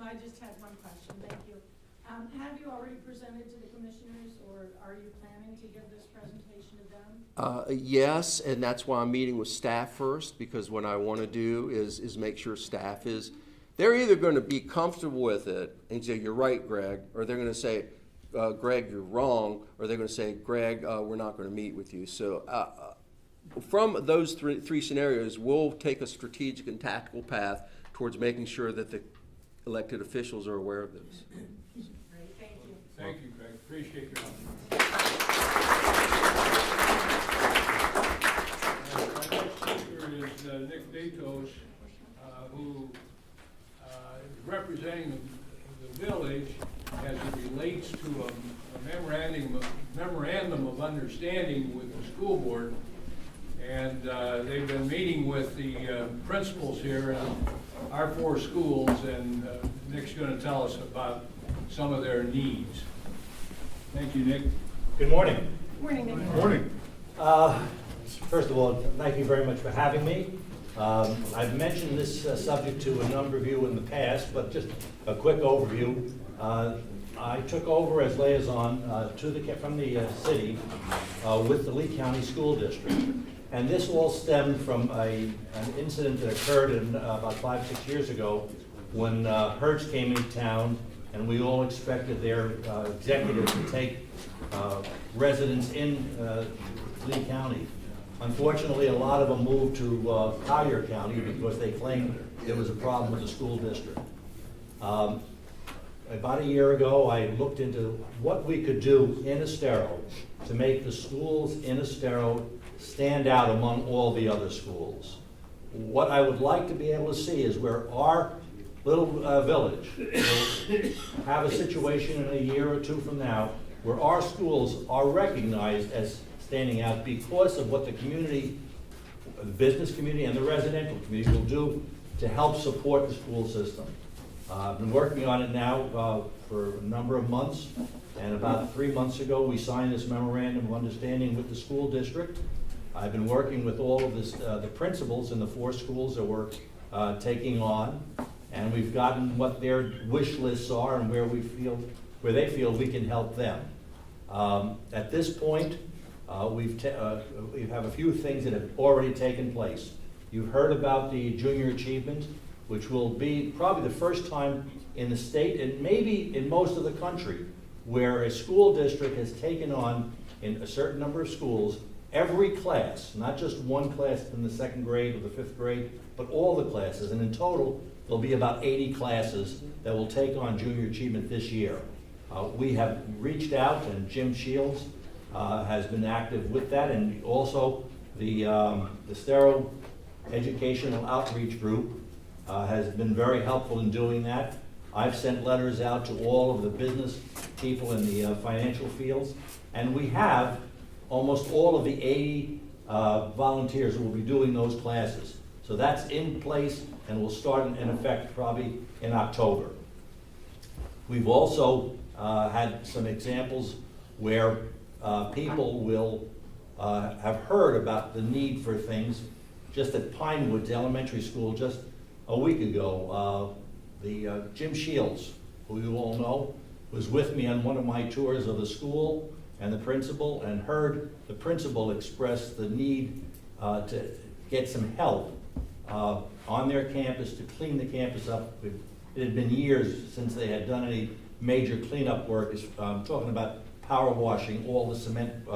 I just had one question, thank you. Have you already presented to the commissioners, or are you planning to give this presentation to them? Yes, and that's why I'm meeting with staff first, because what I want to do is make sure staff is, they're either going to be comfortable with it and say, you're right, Greg, or they're going to say, Greg, you're wrong, or they're going to say, Greg, we're not going to meet with you. So from those three scenarios, we'll take a strategic and tactical path towards making sure that the elected officials are aware of this. Great, thank you. Thank you, Greg. Appreciate your help. Our next speaker is Nick Datos, who is representing the village as it relates to a memorandum of understanding with the school board. And they've been meeting with the principals here in our 4 schools, and Nick's going to tell us about some of their needs. Thank you, Nick. Good morning. Morning, Nick. Morning. First of all, thank you very much for having me. I've mentioned this subject to a number of you in the past, but just a quick overview. I took over as liaison from the city with the Lee County School District. And this all stemmed from an incident that occurred about 5-6 years ago when Hertz came into town, and we all expected their executives to take residents in Lee County. Unfortunately, a lot of them moved to Collier County because they claimed there was a problem with the school district. about a year ago, I looked into what we could do in Estero to make the schools in Estero stand out among all the other schools. What I would like to be able to see is where our little village will have a situation in a year or two from now where our schools are recognized as standing out because of what the community, the business community and the residential community will do to help support the school system. I've been working on it now for a number of months, and about 3 months ago we signed this memorandum of understanding with the school district. I've been working with all of this, the principals in the 4 schools that we're taking on, and we've gotten what their wish lists are and where they feel we can help them. At this point, we have a few things that have already taken place. You've heard about the junior achievement, which will be probably the first time in the state and maybe in most of the country where a school district has taken on, in a certain number of schools, every class, not just one class in the 2nd grade or the 5th grade, but all the classes. And in total, there'll be about 80 classes that will take on junior achievement this year. We have reached out, and Jim Shields has been active with that, and also the Estero Educational Outreach Group has been very helpful in doing that. I've sent letters out to all of the business people in the financial fields, and we have almost all of the 80 volunteers who will be doing those classes. So that's in place and will start in effect probably in October. We've also had some examples where people will have heard about the need for things. Just at Pinewoods Elementary School just a week ago, Jim Shields, who you all know, was with me on one of my tours of the school and the principal, and heard the principal express the need to get some help on their campus to clean the campus up. It had been years since they had done any major cleanup work. I'm talking about power washing all the cement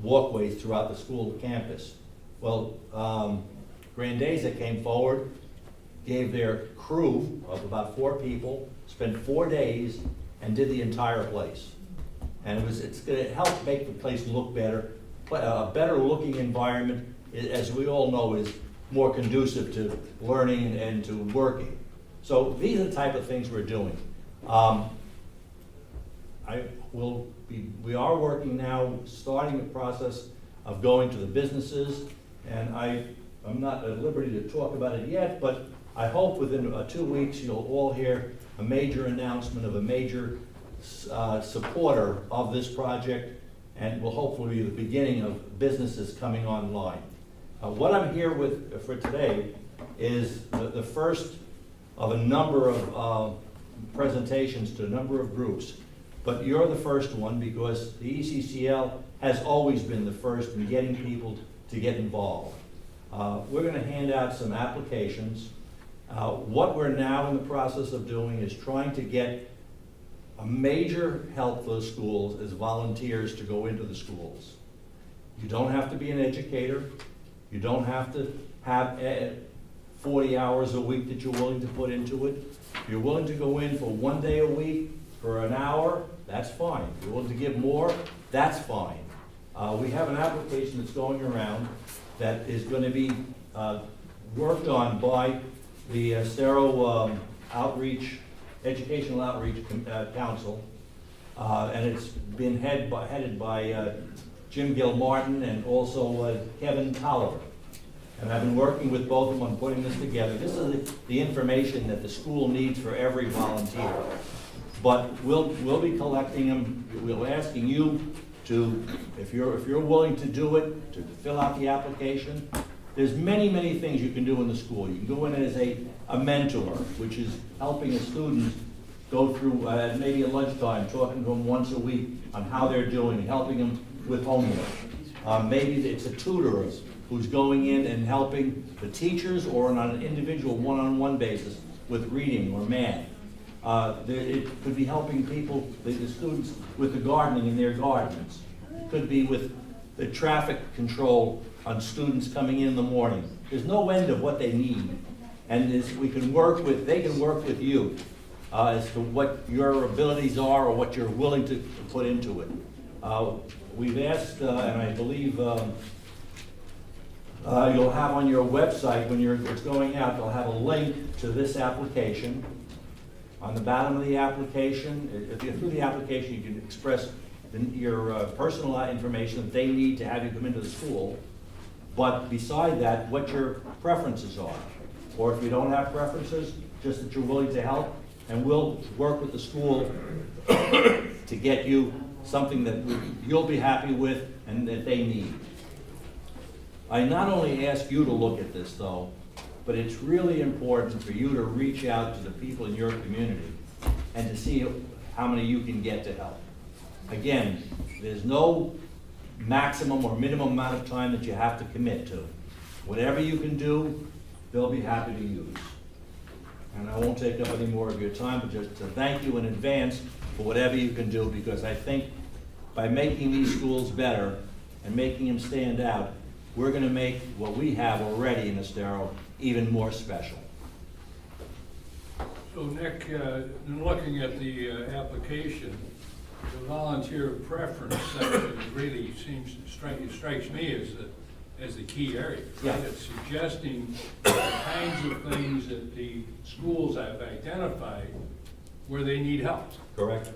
walkways throughout the school campus. Well, Grandeza came forward, gave their crew of about 4 people, spent 4 days, and did the entire place. And it's going to help make the place look better. A better looking environment, as we all know, is more conducive to learning and to working. So these are the type of things we're doing. We are working now, starting the process of going to the businesses, and I'm not at liberty to talk about it yet, but I hope within 2 weeks you'll all hear a major announcement of a major supporter of this project, and will hopefully be the beginning of businesses coming online. What I'm here with for today is the first of a number of presentations to a number of groups, but you're the first one because the ECCL has always been the first in getting people to get involved. We're going to hand out some applications. What we're now in the process of doing is trying to get a major help for the schools as volunteers to go into the schools. You don't have to be an educator. You don't have to have 40 hours a week that you're willing to put into it. If you're willing to go in for 1 day a week for an hour, that's fine. If you're willing to give more, that's fine. We have an application that's going around that is going to be worked on by the Estero Educational Outreach Council, and it's been headed by Jim Gilmartin and also Kevin Collier. And I've been working with both of them on putting this together. This is the information that the school needs for every volunteer. But we'll be collecting them. We're asking you to, if you're willing to do it, to fill out the application. There's many things you can do in the school. You can go in as a mentor, which is helping a student go through maybe at lunchtime, talking to them once a week on how they're doing, and helping them with homework. Maybe it's a tutor who's going in and helping the teachers or on an individual one-on-one basis with reading or math. It could be helping people, the students, with the gardening in their gardens. It could be with the traffic control on students coming in the morning. There's no end of what they need. And they can work with you. as to what your abilities are or what you're willing to put into it. We've asked, and I believe you'll have on your website, when it's going out, they'll have a link to this application. On the bottom of the application, if you're through the application, you can express your personal information that they need to have you come into the school. But beside that, what your preferences are. Or if you don't have preferences, just that you're willing to help, and we'll work with the school to get you something that you'll be happy with and that they need. I not only ask you to look at this though, but it's really important for you to reach out to the people in your community and to see how many you can get to help. Again, there's no maximum or minimum amount of time that you have to commit to. Whatever you can do, they'll be happy to use. And I won't take up any more of your time, but just to thank you in advance for whatever you can do, because I think by making these schools better and making them stand out, we're going to make what we have already in Estero even more special. So Nick, in looking at the application, the volunteer preference section really strikes me as the key area. Right? Yeah. It's suggesting the kinds of things that the schools have identified where they need help. Correct.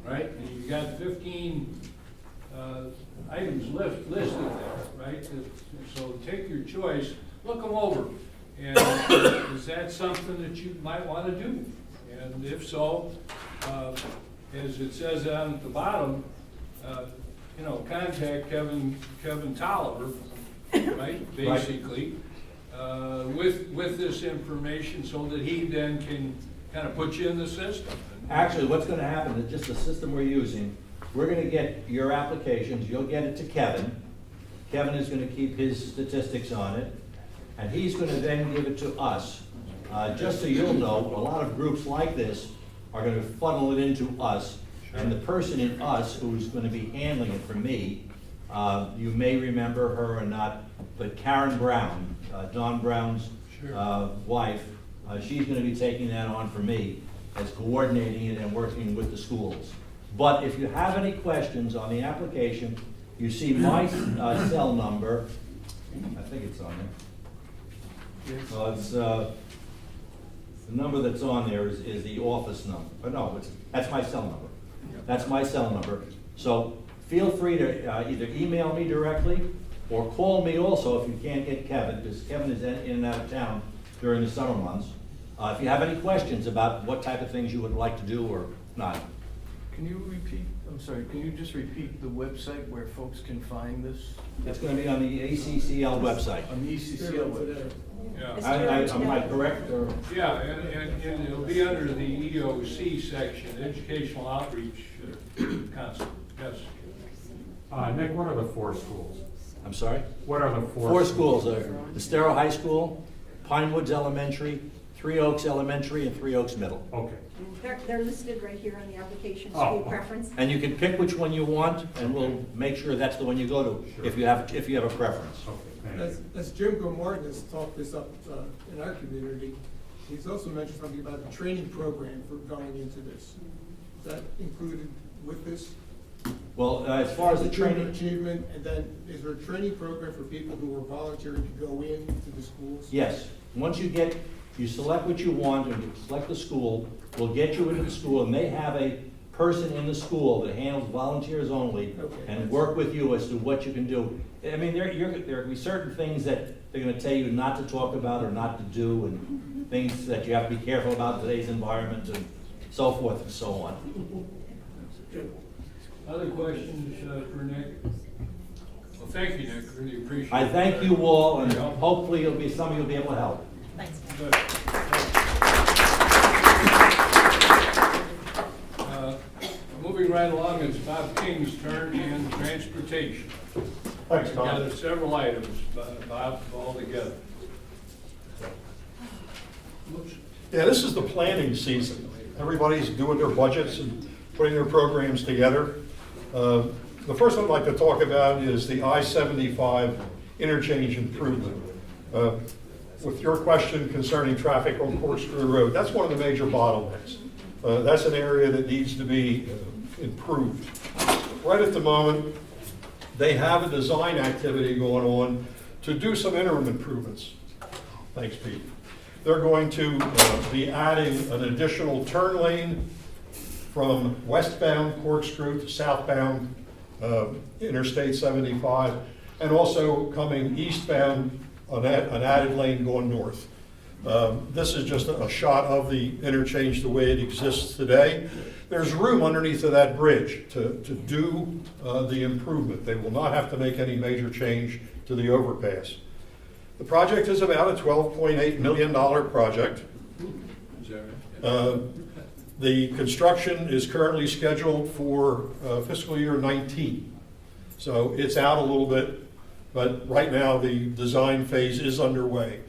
Right? And you've got 15 items listed there, right? So take your choice, look them over. And is that something that you might want to do? And if so, as it says down at the bottom, contact Kevin Tolliver, right? Basically, with this information, so that he then can kind of put you in the system. Actually, what's going to happen is just the system we're using. We're going to get your applications. You'll get it to Kevin. Kevin is going to keep his statistics on it, and he's going to then give it to us. Just so you'll know, a lot of groups like this are going to funnel it into us, and the person in us who's going to be handling it for me, you may remember her or not, but Karen Brown, Don Brown's wife, she's going to be taking that on for me as coordinating it and working with the schools. But if you have any questions on the application, you see my cell number. I think it's on there. Well, it's, the number that's on there is the office number. But no, that's my cell number. That's my cell number. So feel free to either email me directly or call me also if you can't get Kevin, because Kevin is in and out of town during the summer months. If you have any questions about what type of things you would like to do or not. Can you repeat, I'm sorry, can you just repeat the website where folks can find this? It's going to be on the ECCL website. On the ECCL website? Yeah. Am I correct? Or? Yeah, and it'll be under the EOC section, Educational Outreach Council. Yes. Nick, what are the 4 schools? I'm sorry? What are the 4 Four schools. Estero High School, Pine Woods Elementary, Three Oaks Elementary, and Three Oaks Middle. Okay. They're listed right here on the application, Oh, school okay. preference. And you can pick which one you want, and we'll make sure that's the one you go to if you have a preference. Okay, thank you. As Jim Gilmartin has talked this up in our community, he's also mentioned something about the training program for going into this. Is that included with this? Well, as far as the training, Achievement, and then is there a training program for people who are volunteering to go into the schools? yes. Once you select what you want, and you select the school, we'll get you into the school, and they have a person in the school that handles volunteers only, and work with you as to what you can do. I mean, there will be certain things that they're going to tell you not to talk about or not to do, and things that you have to be careful about in today's environment, and so forth and so on. Other questions for Nick? Well, thank you, Nick. Really appreciate it. I thank you all, and hopefully some of you will be able to help. Thanks. Good. Moving right along, it's Bob King's turn in transportation. Thanks, Tom. We've got several items, Bob, all together. Whoops. Yeah, this is the planning season. Everybody's doing their budgets and putting their programs together. The first one I'd like to talk about is the I-75 interchange improvement. With your question concerning traffic on Corkscrew Road, that's one of the major bottlenecks. That's an area that needs to be improved. Right at the moment, they have a design activity going on to do some interim improvements. Thanks, Pete. They're going to be adding an additional turn lane from westbound Corkscrew to southbound Interstate 75, and also coming eastbound, an added lane going north. This is just a shot of the interchange the way it exists today. There's room underneath of that bridge to do the improvement. They will not have to make any major change to the overpass. The project is about a $12.8 million project. The construction is currently scheduled for fiscal year 19. So it's out a little bit, but right now the design phase is underway.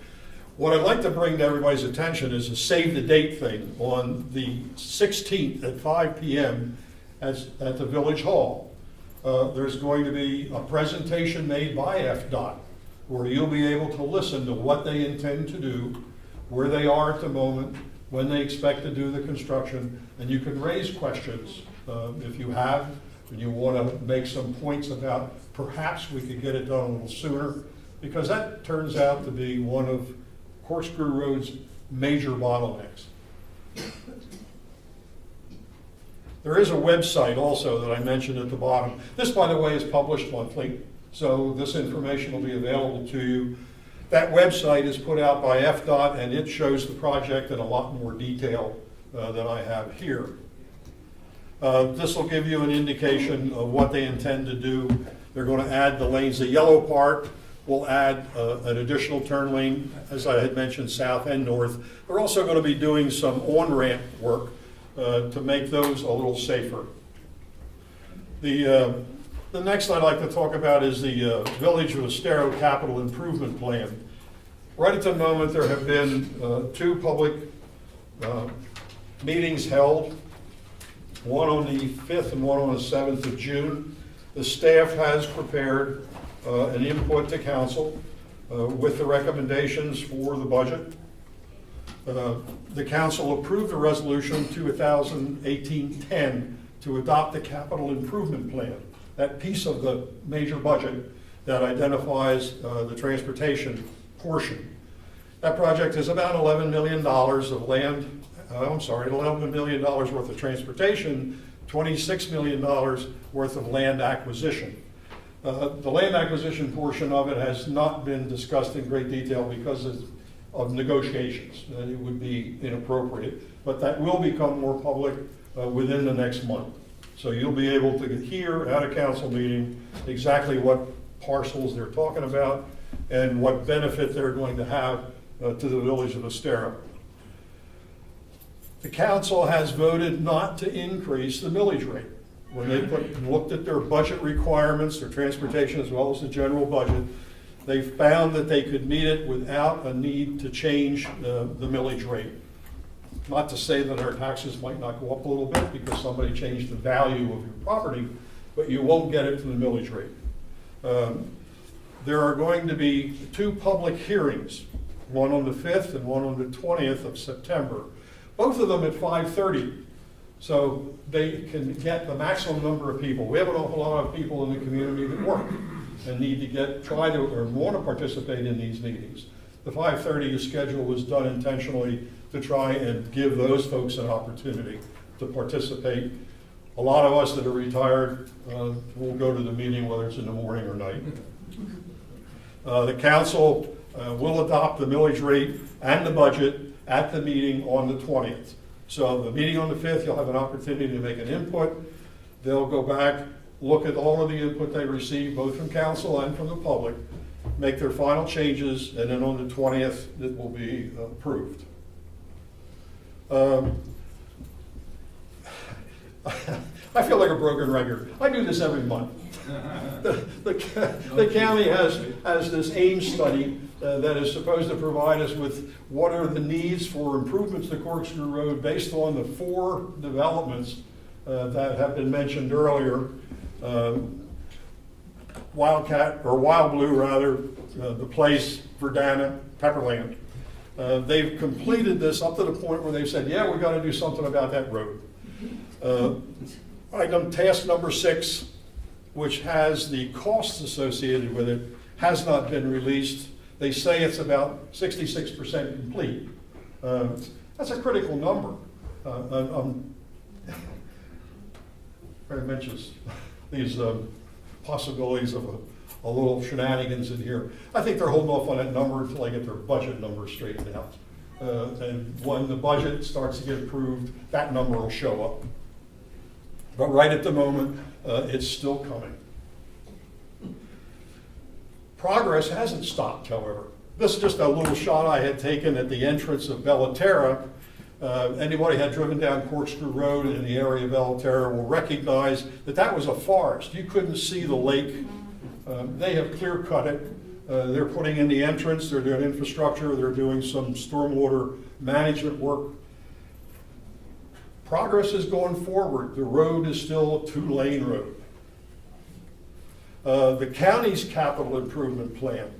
What I'd like to bring to everybody's attention is a save the date thing on the 16th at 5 p.m. at the Village Hall. There's going to be a presentation made by FDOT where you'll be able to listen to what they intend to do, where they are at the moment, when they expect to do the construction, and you can raise questions if you have, and you want to make some points about perhaps we could get it done a little sooner, because that turns out to be one of Corkscrew Road's major bottlenecks. There is a website also that I mentioned at the bottom. This, by the way, is published monthly, so this information will be available to you. That website is put out by FDOT, and it shows the project in a lot more detail than I have here. This will give you an indication of what they intend to do. They're going to add the lanes. The yellow part will add an additional turn lane, as I had mentioned, south and north. They're also going to be doing some on-ramp work to make those a little safer. The next I'd like to talk about is the Village of Estero Capital Improvement Plan. Right at the moment, there have been 2 public meetings held, one on the 5th and one on the 7th of June. The staff has prepared an input to council with the recommendations for the budget. The council approved a resolution 2018-10 to adopt the capital improvement plan, that piece of the major budget that identifies the transportation portion. That project is about $11 million of land, $11 million worth of transportation, $26 million worth of land acquisition. The land acquisition portion of it has not been discussed in great detail because of negotiations, and it would be inappropriate, but that will become more public within the next month. So you'll be able to hear at a council meeting exactly what parcels they're talking about and what benefit they're going to have to the Village of Estero. The council has voted not to increase the millage rate. When they looked at their budget requirements, their transportation as well as the general budget, they found that they could meet it without a need to change the millage rate. Not to say that our taxes might not go up a little bit because somebody changed the value of your property, but you won't get it from the millage rate. There are going to be 2 public hearings, one on the 5th and one on the 20th of September, both of them at 5:30, so they can get the maximum number of people. We have an awful lot of people in the community that work and need to try to or want to participate in these meetings. The 5:30 schedule was done intentionally to try and give those folks an opportunity to participate. A lot of us that are retired will go to the meeting whether it's in the morning or night. The council will adopt the millage rate and the budget at the meeting on the 20th. So the meeting on the 5th, you'll have an opportunity to make an input. They'll go back, look at all of the input they received, both from council and from the public, make their final changes, and then on the 20th, it will be approved. I feel like a broken record. I do this every month. The county has this Ames study that is supposed to provide us with what are the needs for improvements to Corkscrew Road based on the 4 developments that have been mentioned earlier. Wild Blue, the Place, Verdana, Pepperland. They've completed this up to the point where they've said, yeah, we got to do something about that road. Item task number 6, which has the costs associated with it, has not been released. They say it's about 66% complete. That's a critical number. Very mentions these possibilities of a little shenanigans in here. I think they're holding off on that number until they get their budget numbers straightened out. And when the budget starts to get approved, that number will show up. But right at the moment, it's still coming. Progress hasn't stopped, however. This is just a little shot I had taken at the entrance of Bellaterra. Anybody had driven down Corkscrew Road in the area of Bellaterra will recognize that that was a forest. You couldn't see the lake. They have clear cut it. They're putting in the entrance, they're doing infrastructure, they're doing some stormwater management work. Progress is going forward. The road is still a 2-lane road. The county's capital improvement plan.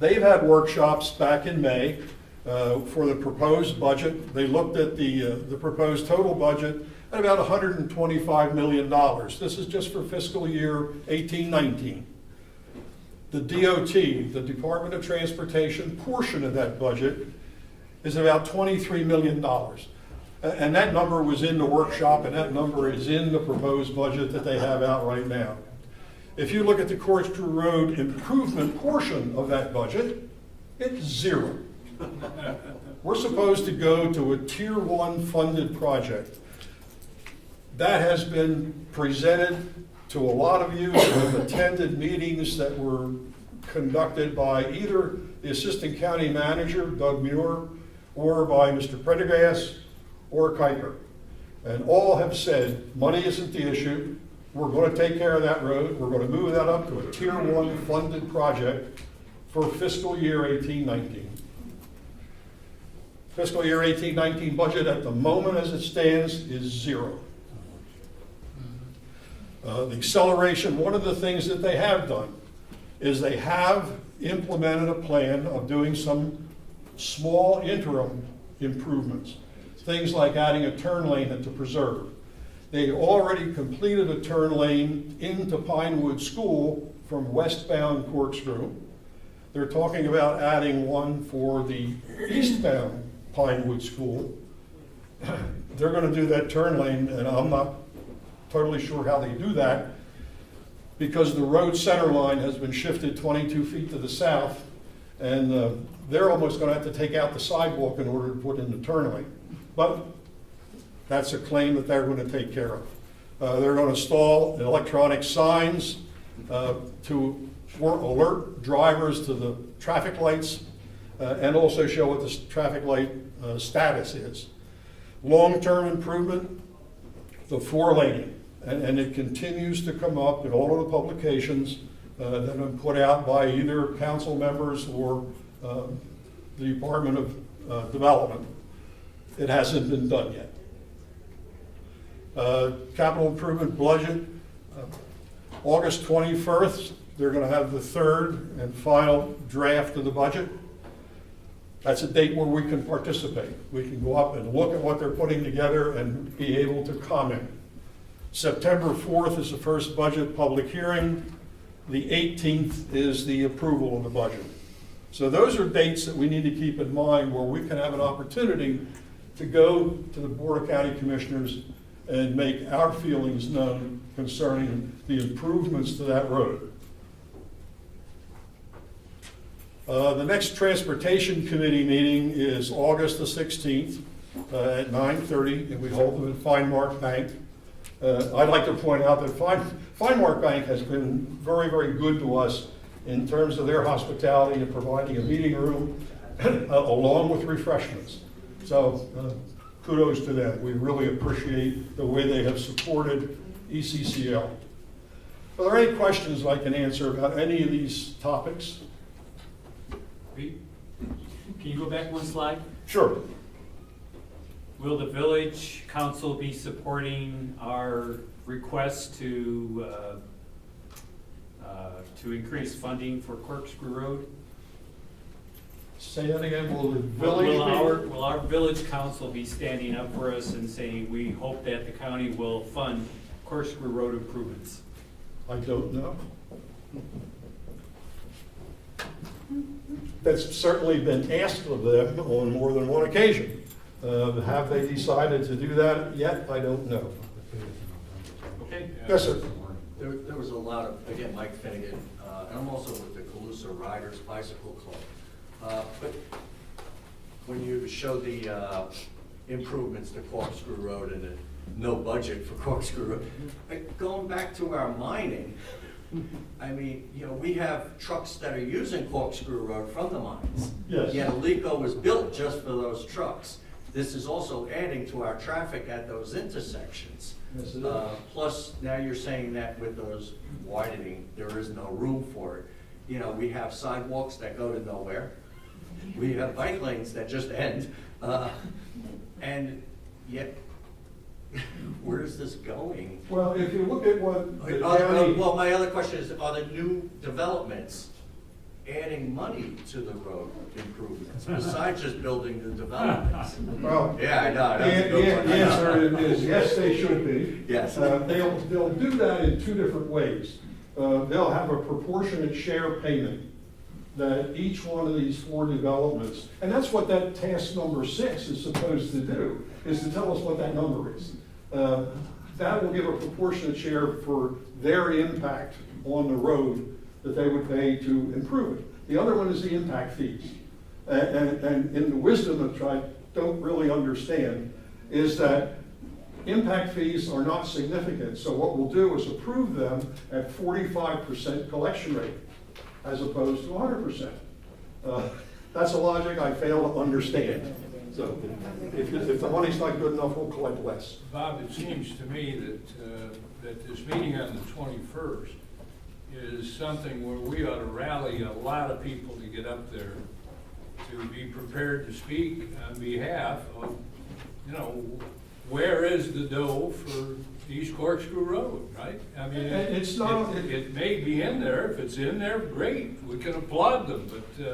They've had workshops back in May for the proposed budget. They looked at the proposed total budget at about $125 million. This is just for fiscal year 18-19. The DOT, the Department of Transportation portion of that budget is about $23 million. And that number was in the workshop, and that number is in the proposed budget that they have out right now. If you look at the Corkscrew Road improvement portion of that budget, it's 0. We're supposed to go to a Tier 1 funded project. That has been presented to a lot of you who have attended meetings that were conducted by either the Assistant County Manager, Doug Muir, or by Mr. Prendergast or Kuiper. And all have said, money isn't the issue. We're going to take care of that road. We're going to move that up to a Tier 1 funded project for fiscal year 18-19. Fiscal year 18-19 budget at the moment as it stands is 0. The acceleration, one of the things that they have done is they have implemented a plan of doing some small interim improvements. Things like adding a turn lane at the preserve. They already completed a turn lane into Pinewood School from westbound Corkscrew. They're talking about adding one for the eastbound Pinewood School. They're going to do that turn lane, and I'm not totally sure how they do that, because the road center line has been shifted 22 feet to the south, and they're almost going to have to take out the sidewalk in order to put in the turn lane. But that's a claim that they're going to take care of. They're going to install electronic signs to alert drivers to the traffic lights and also show what the traffic light status is. Long-term improvement, the 4-laning, and it continues to come up in all of the publications that have been put out by either council members or the Department of Development. It hasn't been done yet. Capital improvement budget, August 21st, they're going to have the 3rd and final draft of the budget. That's a date where we can participate. We can go up and look at what they're putting together and be able to comment. September 4th is the first budget public hearing. The 18th is the approval of the budget. So those are dates that we need to keep in mind where we can have an opportunity to go to the Board of County Commissioners and make our feelings known concerning the improvements to that road. The next Transportation Committee meeting is August the 16th at 9:30, and we hold them at Finemark Bank. I'd like to point out that Finemark Bank has been very, very good to us in terms of their hospitality and providing a meeting room along with refreshments. So kudos to them. We really appreciate the way they have supported ECCL. Are there any questions I can answer about any of these topics? Can you go back one slide? Sure. Will the village council be supporting our request to increase funding for Corkscrew Road? Say that again, will the village Will our village council be standing up for us and saying, we hope that the county will fund Corkscrew Road improvements? I don't know. That's certainly been asked of them on more than one occasion. Have they decided to do that yet? I don't know. Okay. Yes, sir. There was a lot of, again, Mike Finnegan, and I'm also with the Calusa Riders Bicycle Club. But when you showed the improvements to Corkscrew Road and the no budget for Corkscrew Road, going back to our mining, I mean, you know, we have trucks that are using Corkscrew Road from the mines. Yes. Yet Alico was built just for those trucks. This is also adding to our traffic at those intersections. Yes, it is. Plus, now you're saying that with those widening, there is no room for it. You know, we have sidewalks that go to nowhere. We have bike lanes that just end. And yet, where is this going? Well, if you look at what the Well, my other question is, are the new developments adding money to the road improvements, besides just building the developments? Well, Yeah, I know. That's a good one. the answer is yes, they should be. Yes. They'll do that in two different ways. They'll have a proportionate share payment that each one of these 4 developments, and that's what that task number 6 is supposed to do, is to tell us what that number is. That will give a proportionate share for their impact on the road that they would pay to improve it. The other one is the impact fees. And in the wisdom which I don't really understand is that impact fees are not significant. So what we'll do is approve them at 45% collection rate as opposed to 100%. That's a logic I fail to understand. So if the money's not good enough, we'll collect less. Bob, it seems to me that this meeting on the 21st is something where we ought to rally a lot of people to get up there to be prepared to speak on behalf of, you know, where is the dough for East Corkscrew Road, right? I mean, It's not- it may be in there. If it's in there, great, we can applaud them. But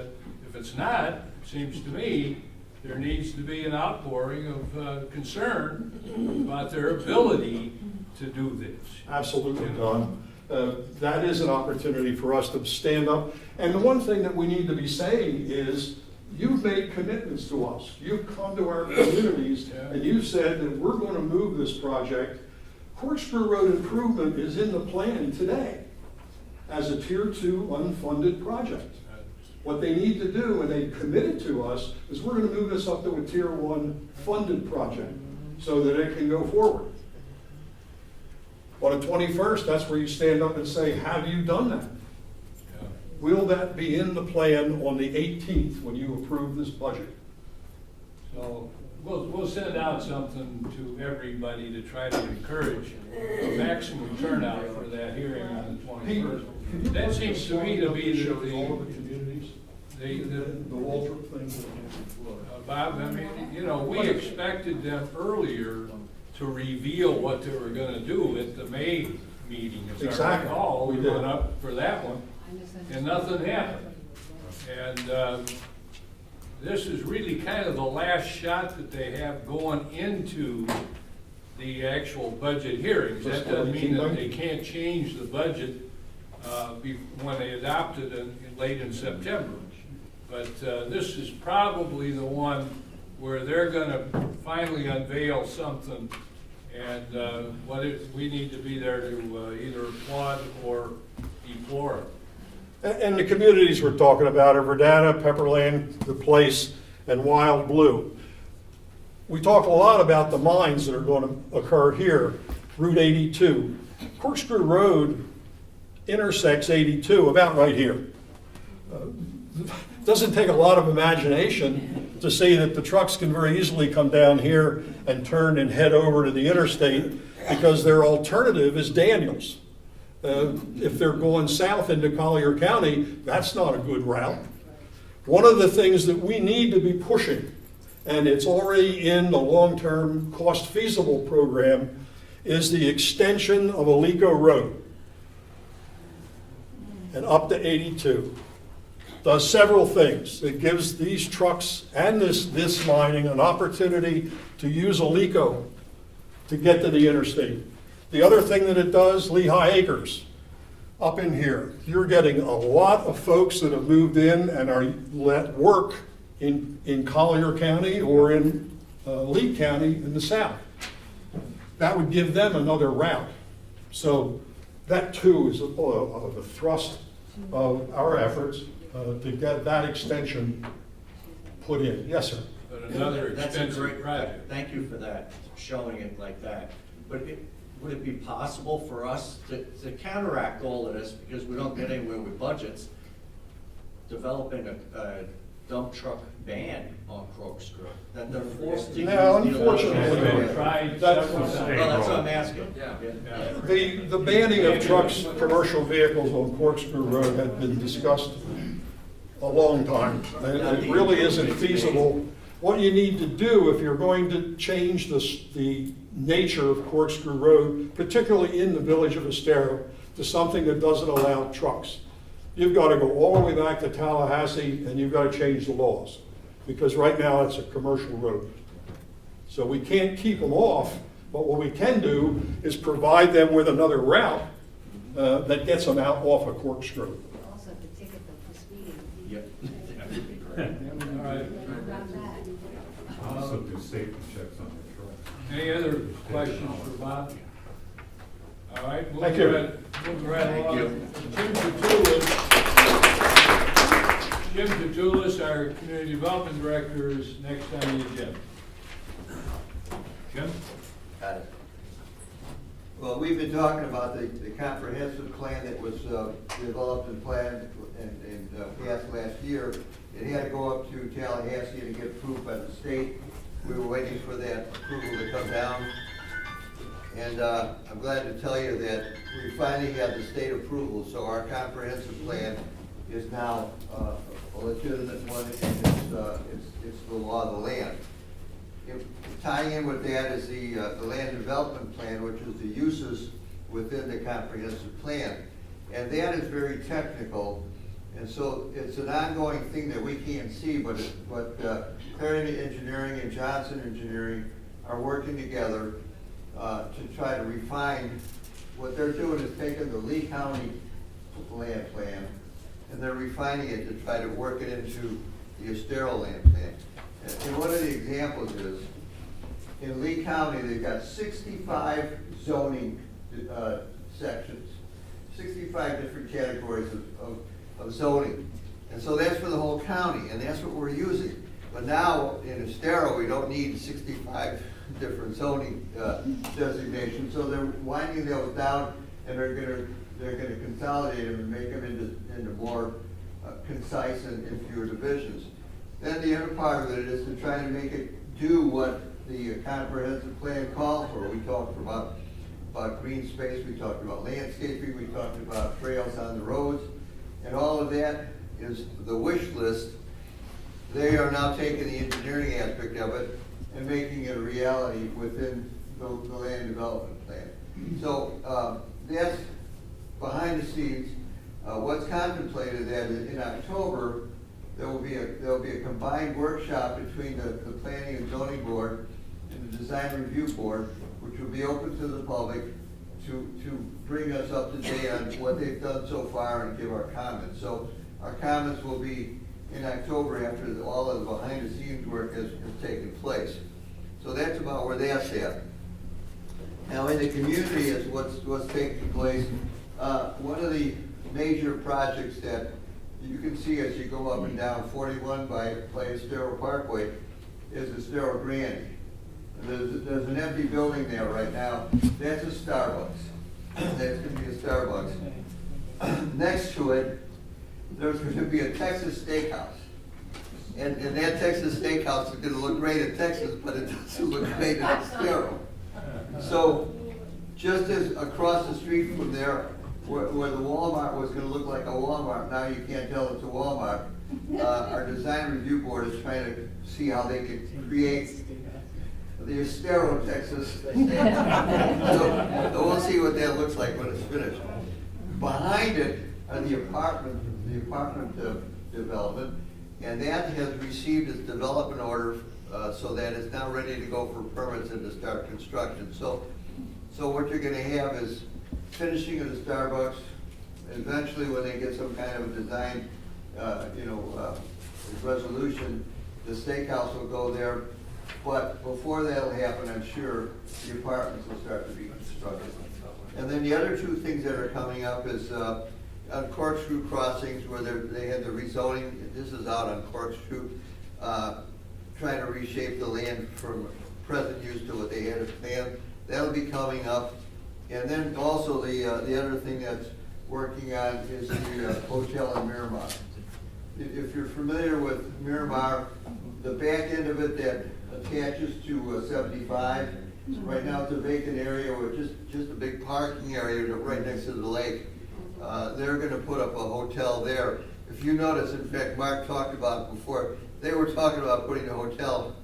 if it's not, it seems to me, there needs to be an outpouring of concern about their ability to do this. Absolutely, Don. That is an opportunity for us to stand up. And the one thing that we need to be saying is, you've made commitments to us. You've come to our communities and you've said that we're going to move this project. Corkscrew Road improvement is in the plan today as a Tier 2 unfunded project. What they need to do, and they committed to us, is we're going to move this up to a Tier 1 funded project so that it can go forward. On the 21st, that's where you stand up and say, have you done that? Will that be in the plan on the 18th when you approve this budget? So we'll send out something to everybody to try to encourage a maximum turnout for that hearing on the 21st. That seems to me to be all of the communities, the Waldrop thing. Bob, I mean, you know, we expected them earlier to reveal what they were gonna do at the May meeting. As I Exactly. recall, we We did. went up for that one, and nothing happened. And this is really kind of the last shot that they have going into the actual budget hearings. That doesn't mean that they can't change the budget when they adopt it late in September. But this is probably the one where they're gonna finally unveil something, and we need to be there to either applaud or deplore it. And the communities we're talking about are Verdana, Pepperland, The Place, and Wild Blue. We talk a lot about the mines that are going to occur here, Route 82. Corkscrew Road intersects 82 about right here. Doesn't take a lot of imagination to see that the trucks can very easily come down here and turn and head over to the interstate, because their alternative is Daniels. If they're going south into Collier County, that's not a good route. One of the things that we need to be pushing, and it's already in the long-term cost feasible program, is the extension of Alico Road and up to 82. does several things. It gives these trucks and this mining an opportunity to use Alico to get to the interstate. The other thing that it does, Lehigh Acres, up in here, you're getting a lot of folks that have moved in and are let work in Collier County or in Lee County in the south. That would give them another route. So that too is a thrust of our efforts to get that extension put in. Yes, sir. But another That's a expensive great project. Thank you for that, showing it like that. But would it be possible for us to counteract all of this, because we don't get anywhere with budgets, developing a dump truck ban on Corkscrew? That they're forced to use No, the unfortunately, electric- Tried that's- several Well, times. that's what I'm asking. The banning of trucks, commercial vehicles on Corkscrew Road had been discussed a long time, and it really isn't feasible. What you need to do if you're going to change the nature of Corkscrew Road, particularly in the village of Estero, to something that doesn't allow trucks, you've got to go all the way back to Tallahassee and you've got to change the laws, because right now it's a commercial road. So we can't keep them off, but what we can do is provide them with another route that gets them out off of Corkscrew. Also, the ticket for speeding. Yep, that would be great. All right. Around that. Also do safety checks on the truck. Any other questions for Bob? All right. Thank you. Moving right Thank along. you. Jim Tutulis, our Community Development Director, is next on the agenda. Jim? Got it. Well, we've been talking about the comprehensive plan that was developed and planned and passed last year. It had to go up to Tallahassee to get approved by the state. We were waiting for that approval to come down. And I'm glad to tell you that we finally got the state approval, so our comprehensive plan is now a legitimate one, and it's the law of the land. Tying in with that is the land development plan, which is the uses within the comprehensive plan. And that is very technical, and so it's an ongoing thing that we can't see, but Clarity Engineering and Johnson Engineering are working together to try to refine. What they're doing is taking the Lee County land plan, and they're refining it to try to work it into the Estero land plan. And one of the examples is, in Lee County, they've got 65 zoning sections, 65 different categories of zoning. And so that's for the whole county, and that's what we're using. But now, in Estero, we don't need 65 different zoning designations, so they're winding those down, and they're gonna consolidate them and make them into more concise and fewer divisions. Then the other part of it is to try to make it do what the comprehensive plan called for. We talked about green space, we talked about landscaping, we talked about trails on the roads, and all of that is the wish list. They are now taking the engineering aspect of it and making it a reality within the land development plan. So that's behind the scenes. What's contemplated that in October, there'll be a combined workshop between the Planning and Zoning Board and the Design Review Board, which will be open to the public to bring us up to date on what they've done so far and give our comments. So our comments will be in October after all of the behind the scenes work has taken place. So that's about where that's at. Now in the community is what's taking place. One of the major projects that you can see as you go up and down 41 by Estero Parkway is Estero-area. There's an empty building there right now. That's a Starbucks. That's going to be a Starbucks. Next to it, there's going to be a Texas Steakhouse. And that Texas Steakhouse is going to look great in Texas, but it doesn't look great in Estero. So just as across the street from there, where the Walmart was going to look like a Walmart, now you can't tell it's a Walmart. Our design review board is trying to see how they could create the Estero, Texas. So we'll see what that looks like when it's finished. Behind it are the apartment development, and that has received its development order, so that it's now ready to go for permits and to start construction. So what you're gonna have is finishing of the Starbucks. Eventually, when they get some kind of design, resolution, the steakhouse will go there. But before that'll happen, I'm sure the apartments will start to be constructed. And then the other two things that are coming up is on Corkscrew Crossings, where they had the rezoning. This is out on Corkscrew, trying to reshape the land from present use to what they had planned. That'll be coming up. And then also the other thing that's working on is the hotel in Miramar. If you're familiar with Miramar, the back end of it that attaches to 75, right now it's a vacant area with just a big parking area right next to the lake. They're going to put up a hotel there. If you notice, in fact, Mark talked about it before, they were talking about putting a hotel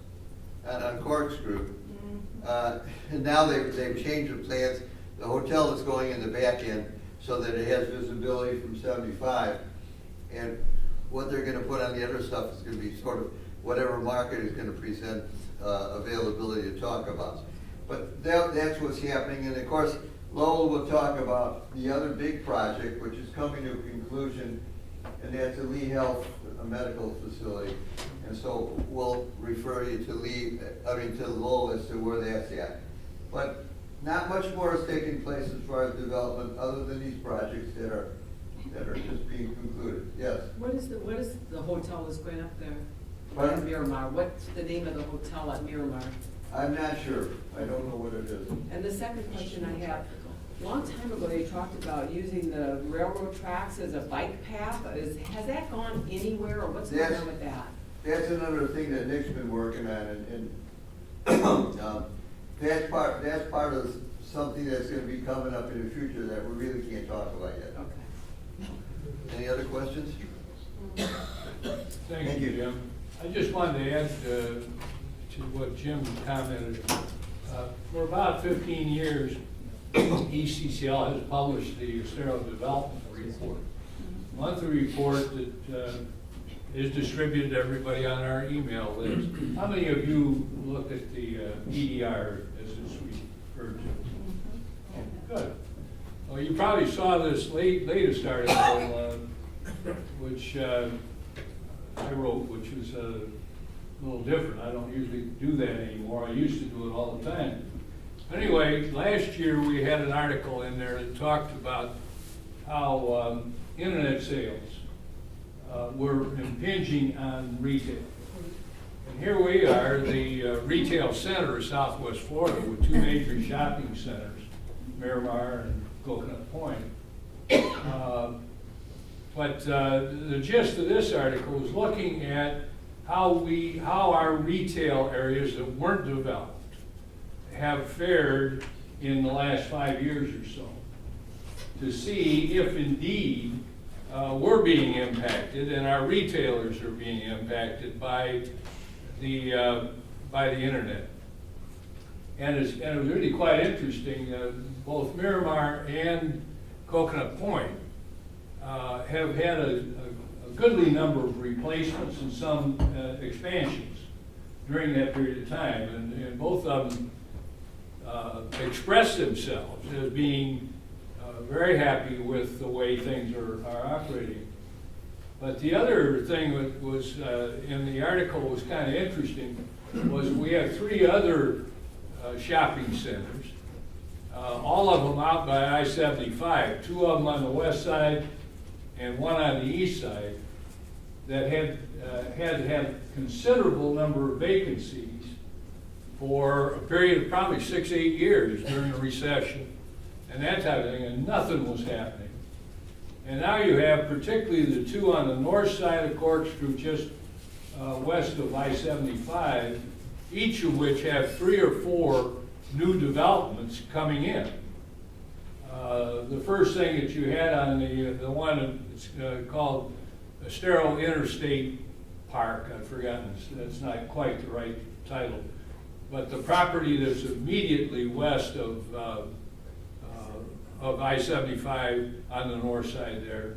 on Corkscrew. And now they've changed the plans. The hotel is going in the back end so that it has visibility from 75. And what they're going to put on the other stuff is going to be sort of whatever market is going to present availability to talk about. But that's what's happening. And of course, Lowell will talk about the other big project, which is coming to a conclusion, and that's the Lee Health Medical Facility. And so we'll refer you to Lowell as to where that's at. But not much more is taking place as far as development, other than these projects that are just being concluded. Yes? What is the hotel that's going up there? Pardon? At Miramar. What's the name of the hotel at Miramar? I'm not sure. I don't know what it is. And the second question I have, a long time ago they talked about using the railroad tracks as a bike path. Has that gone anywhere, or what's going on with that? That's another thing that Nick's been working on, and that's part of something that's going to be coming up in the future that we really can't talk about yet. Okay. Any other questions? Thank you, Jim. I just wanted to add to what Jim commented. For about 15 years, ECCL has published the Estero Development Report. Monthly report that is distributed to everybody on our email list. How many of you looked at the EDR as it's referred to? Good. Well, you probably saw this latest article, which I wrote, which was a little different. I don't usually do that anymore. I used to do it all the time. Anyway, last year we had an article in there that talked about how internet sales were impinging on retail. And here we are, the retail center of Southwest Florida with two major shopping centers, Miramar and Coconut Point. But the gist of this article is looking at how our retail areas that weren't developed have fared in the last 5 years or so, to see if indeed we're being impacted and our retailers are being impacted by the internet. And it was really quite interesting. Both Miramar and Coconut Point have had a goodly number of replacements and some expansions during that period of time. And both of them expressed themselves as being very happy with the way things are operating. But the other thing that was in the article was kind of interesting was we have three other shopping centers, all of them out by I-75, two of them on the west side and one on the east side, that had considerable number of vacancies for a period of probably 6-8 years during the recession and that type of thing, and nothing was happening. And now you have particularly the two on the north side of Corkscrew, just west of I-75, each of which have 3 or 4 new developments coming in. The first thing that you had on the one that's called Estero Interstate Park, I've forgotten, that's not quite the right title, but the property that's immediately west of I-75 on the north side there,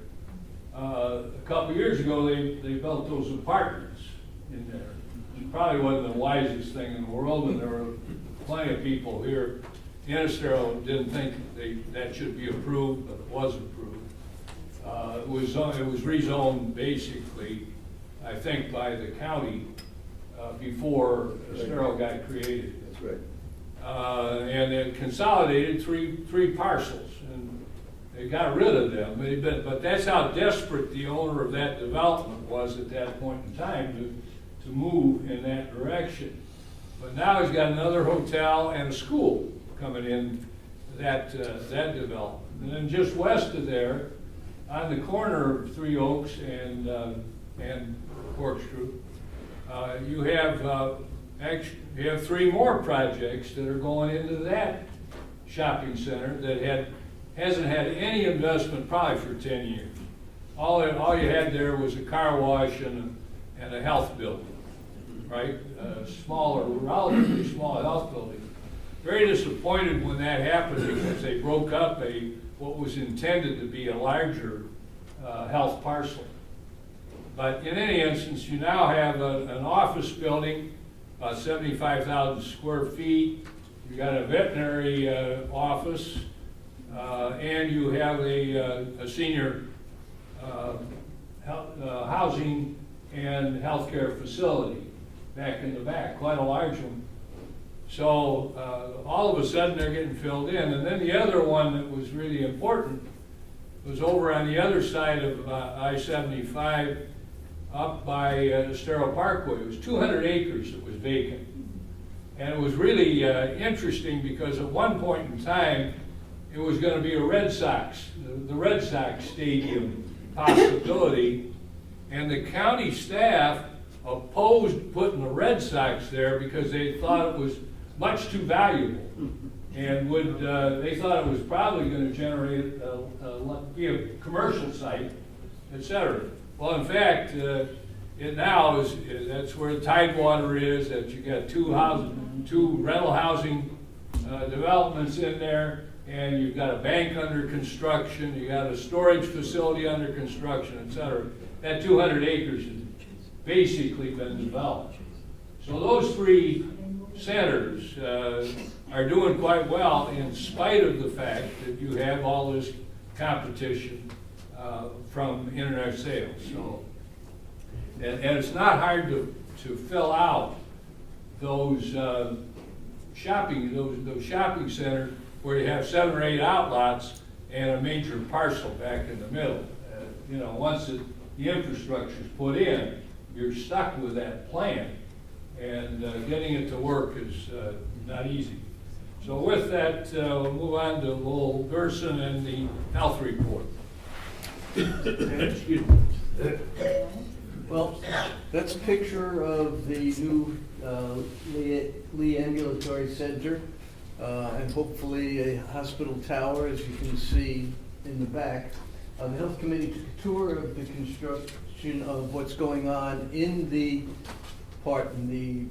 a couple years ago, they built those apartments in there. It probably wasn't the wisest thing in the world, and there were plenty of people here in Estero didn't think that should be approved, but it was approved. It was rezoned basically, I think, by the county before Estero got created. That's right. And it consolidated three parcels, and they got rid of them. But that's how desperate the owner of that development was at that point in time to move in that direction. But now he's got another hotel and a school coming in that development. And then just west of there, on the corner of Three Oaks and Corkscrew, you have three more projects that are going into that shopping center that hasn't had any investment probably for 10 years. All you had there was a car wash and a health building, right? Relatively small health building. Very disappointed when that happened because they broke up what was intended to be a larger health parcel. But in any instance, you now have an office building, 75,000 square feet. You got a veterinary office, and you have a senior housing and healthcare facility back in the back, quite a large one. So all of a sudden they're getting filled in. And then the other one that was really important was over on the other side of I-75 up by Estero Parkway. It was 200 acres that was vacant. And it was really interesting because at one point in time it was going to be a Red Sox, the Red Sox stadium possibility. And the county staff opposed putting the Red Sox there because they thought it was much too valuable, and they thought it was probably going to generate be a commercial site, etc. Well, in fact, it now that's where the Tidewater is. That you got two rental housing developments in there, and you've got a bank under construction. You got a storage facility under construction, etc. That 200 acres has basically been developed. So those three centers are doing quite well in spite of the fact that you have all this competition from internet sales. So, and it's not hard to fill out those shopping centers where you have 7 or 8 outlots and a major parcel back in the middle. Once the infrastructure is put in, you're stuck with that plan. And getting it to work is not easy. So with that, we'll move on to Lowell Gerson and the health report. Excuse me. Well, that's a picture of the new Lee Ambulatory Center and hopefully a hospital tower, as you can see in the back. The Health Committee took a tour of the construction of what's going on in the part in the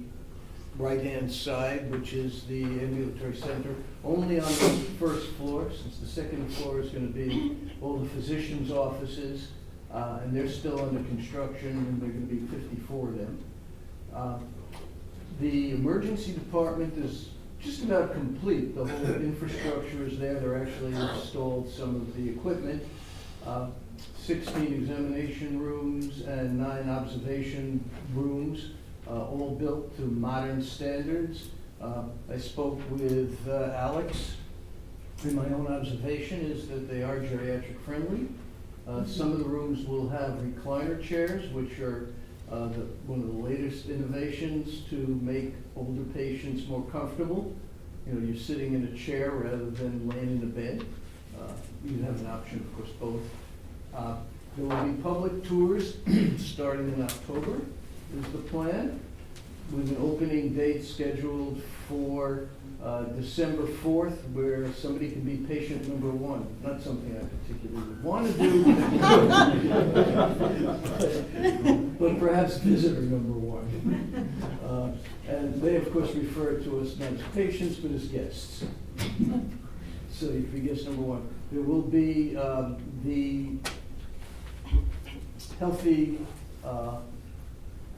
right-hand side, which is the ambulatory center, only on the first floor, since the second floor is going to be all the physicians' offices, and they're still under construction, and there are going to be 54 of them. The emergency department is just about complete. The whole infrastructure is there. They're actually installed some of the equipment. 16 examination rooms and 9 observation rooms, all built to modern standards. I spoke with Alex, and my own observation is that they are geriatric friendly. Some of the rooms will have recliner chairs, which are one of the latest innovations to make older patients more comfortable. You're sitting in a chair rather than laying in a bed. You have an option, of course, both. There will be public tours starting in October, is the plan, with an opening date scheduled for December 4th, where somebody can be patient number 1. Not something I particularly would want to do, but perhaps visitor number 1. And they, of course, refer to us not as patients, but as guests. So you can be guest number 1. There will be the healthy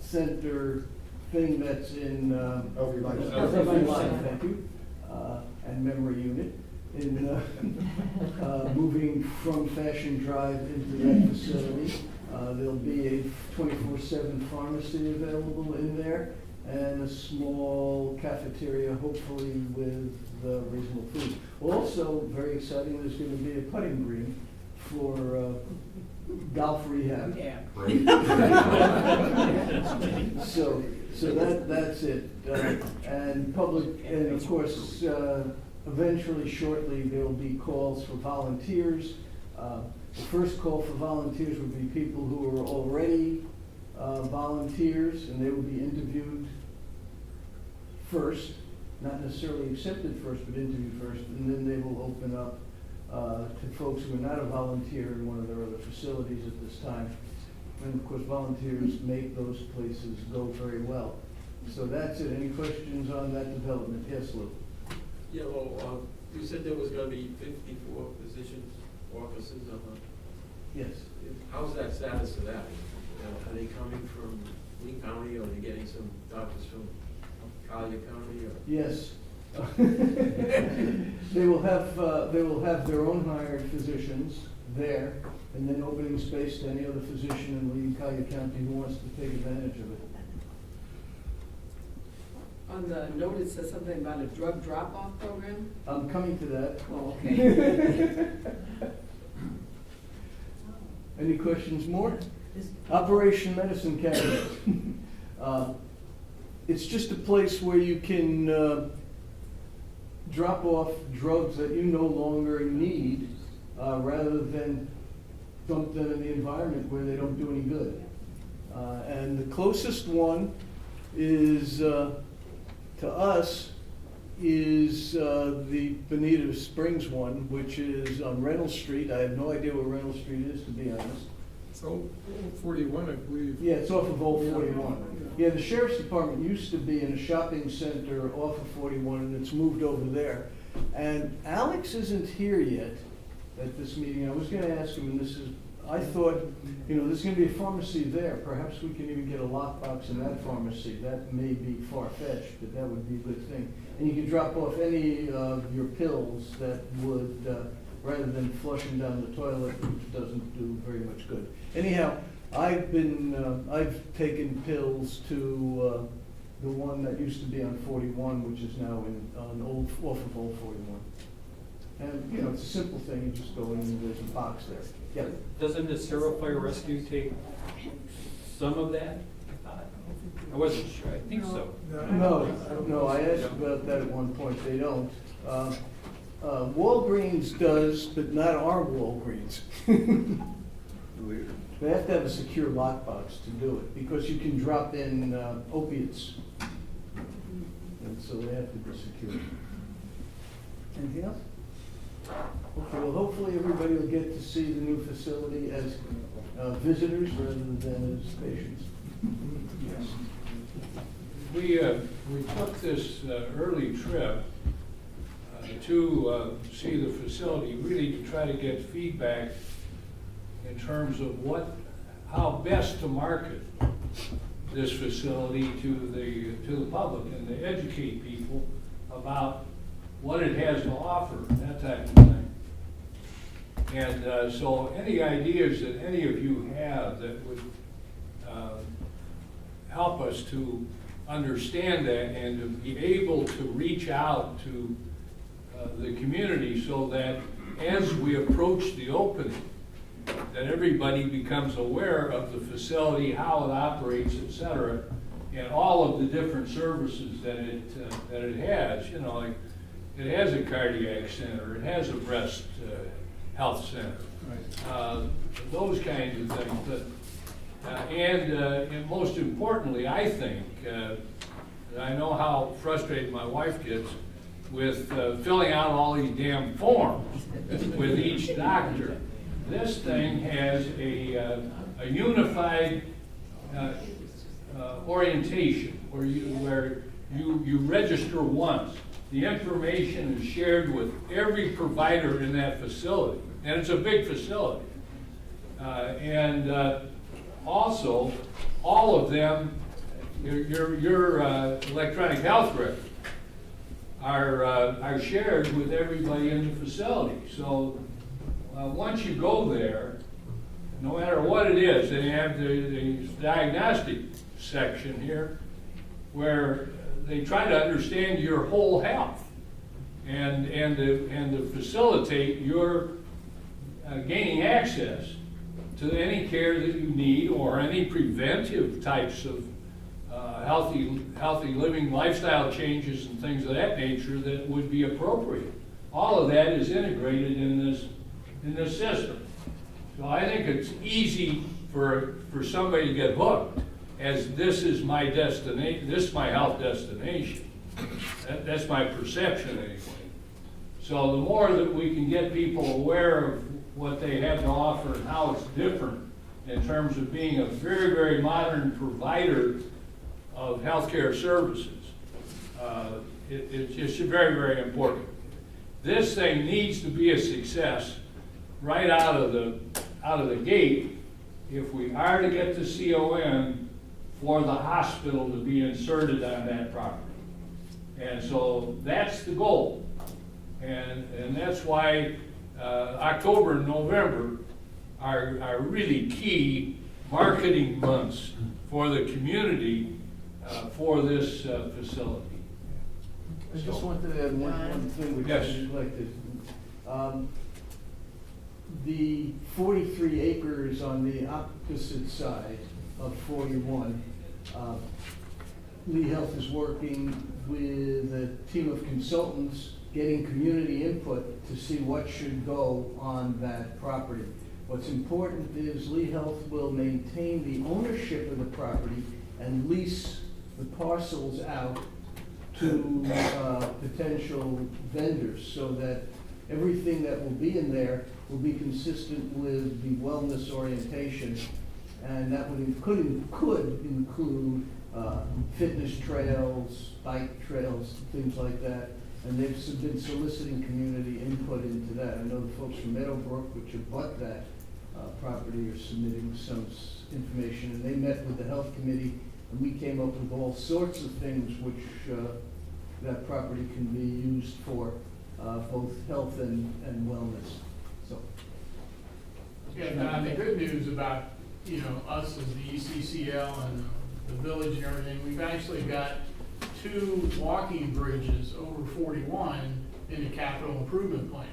center thing that's in Healthy Life. Healthy Life, thank you, and memory unit. In moving from Fashion Drive into that facility, there'll be a 24/7 pharmacy available in there, and a small cafeteria, hopefully with reasonable food. Also, very exciting, there's going to be a putting green for golf rehab. Yeah. So that's it. And public, and of course, eventually, shortly, there'll be calls for volunteers. The first call for volunteers would be people who are already volunteers, and they will be interviewed first, not necessarily accepted first, but interviewed first, and then they will open up to folks who are not a volunteer in one of their other facilities at this time. And of course, volunteers make those places go very well. So that's it. Any questions on that development? Yes, Lou? Yeah, well, you said there was gonna be 54 positions, offices on the. Yes. How's that status of that? Are they coming from Lee County, or are they getting some doctors from Collier County, or? Yes. They will have their own hired physicians there, and then opening space to any other physician in Lee and Collier County who wants to take advantage of it. On the note, it says something about a drug drop-off program. I'm coming to that. Oh, okay. Any questions more? Operation Medicine Cabinet. It's just a place where you can drop off drugs that you no longer need, rather than dump them in the environment where they don't do any good. And the closest one is, to us, is the Bonita Springs one, which is on Reynolds Street. I have no idea where Reynolds Street is, to be honest. It's Old 41, I believe. Yeah, it's off of Old 41. Yeah, the sheriff's department used to be in a shopping center off of 41, and it's moved over there. And Alex isn't here yet at this meeting. I was gonna ask him, and I thought, there's gonna be a pharmacy there. Perhaps we can even get a lockbox in that pharmacy. That may be far-fetched, but that would be a good thing. And you can drop off any of your pills that would, rather than flushing down the toilet, which doesn't do very much good. Anyhow, I've taken pills to the one that used to be on 41, which is now off of Old 41. And, it's a simple thing. You just go in and there's a box there. Yeah. Doesn't the Cerro Fire Rescue take some of that? I wasn't sure, I think so. No, I asked about that at one point. They don't. Walgreens does, but not our Walgreens. They have to have a secure lockbox to do it, because you can drop in opiates. And so they have to be secure. Anything else? Okay, well, hopefully everybody will get to see the new facility as visitors rather than as patients. Yes. We took this early trip to see the facility, really to try to get feedback in terms of how best to market this facility to the public, and to educate people about what it has to offer, that type of thing. And so any ideas that any of you have that would help us to understand that and to be able to reach out to the community, so that as we approach the opening, that everybody becomes aware of the facility, how it operates, et cetera, and all of the different services that it has. Like it has a cardiac center, it has a breast health center, those kinds of things. And most importantly, I think, I know how frustrated my wife gets with filling out all these damn forms with each doctor. This thing has a unified orientation where you register once. The information is shared with every provider in that facility, and it's a big facility. And also, all of them, your electronic health record are shared with everybody in the facility. So once you go there, no matter what it is, they have the diagnostic section here where they try to understand your whole health and to facilitate your gaining access to any care that you need or any preventive types of healthy living lifestyle changes and things of that nature that would be appropriate. All of that is integrated in this system. So I think it's easy for somebody to get hooked as this is my destination, this is my health destination. That's my perception anyway. So the more that we can get people aware of what they have to offer and how it's different in terms of being a very, very modern provider of healthcare services, it's just very, very important. This thing needs to be a success right out of the gate if we are to get the CON for the hospital to be inserted on that property. And so that's the goal. And that's why October and November are really key marketing months for the community for this facility. I just wanted to add one thing which Yes. I neglected. The 43 acres on the opposite side of 41, Lee Health is working with a team of consultants getting community input to see what should go on that property. What's important is Lee Health will maintain the ownership of the property and lease the parcels out to potential vendors so that everything that will be in there will be consistent with the wellness orientation. And that could include fitness trails, bike trails, things like that. And they've been soliciting community input into that. I know the folks from Meadowbrook, which abut that property, are submitting some information. And they met with the health committee, and we came up with all sorts of things which that property can be used for, both health and wellness. So. Yeah, Don, the good news about, us as the ECCL and the village and everything, we've actually got 2 walking bridges over 41 in the capital improvement plan.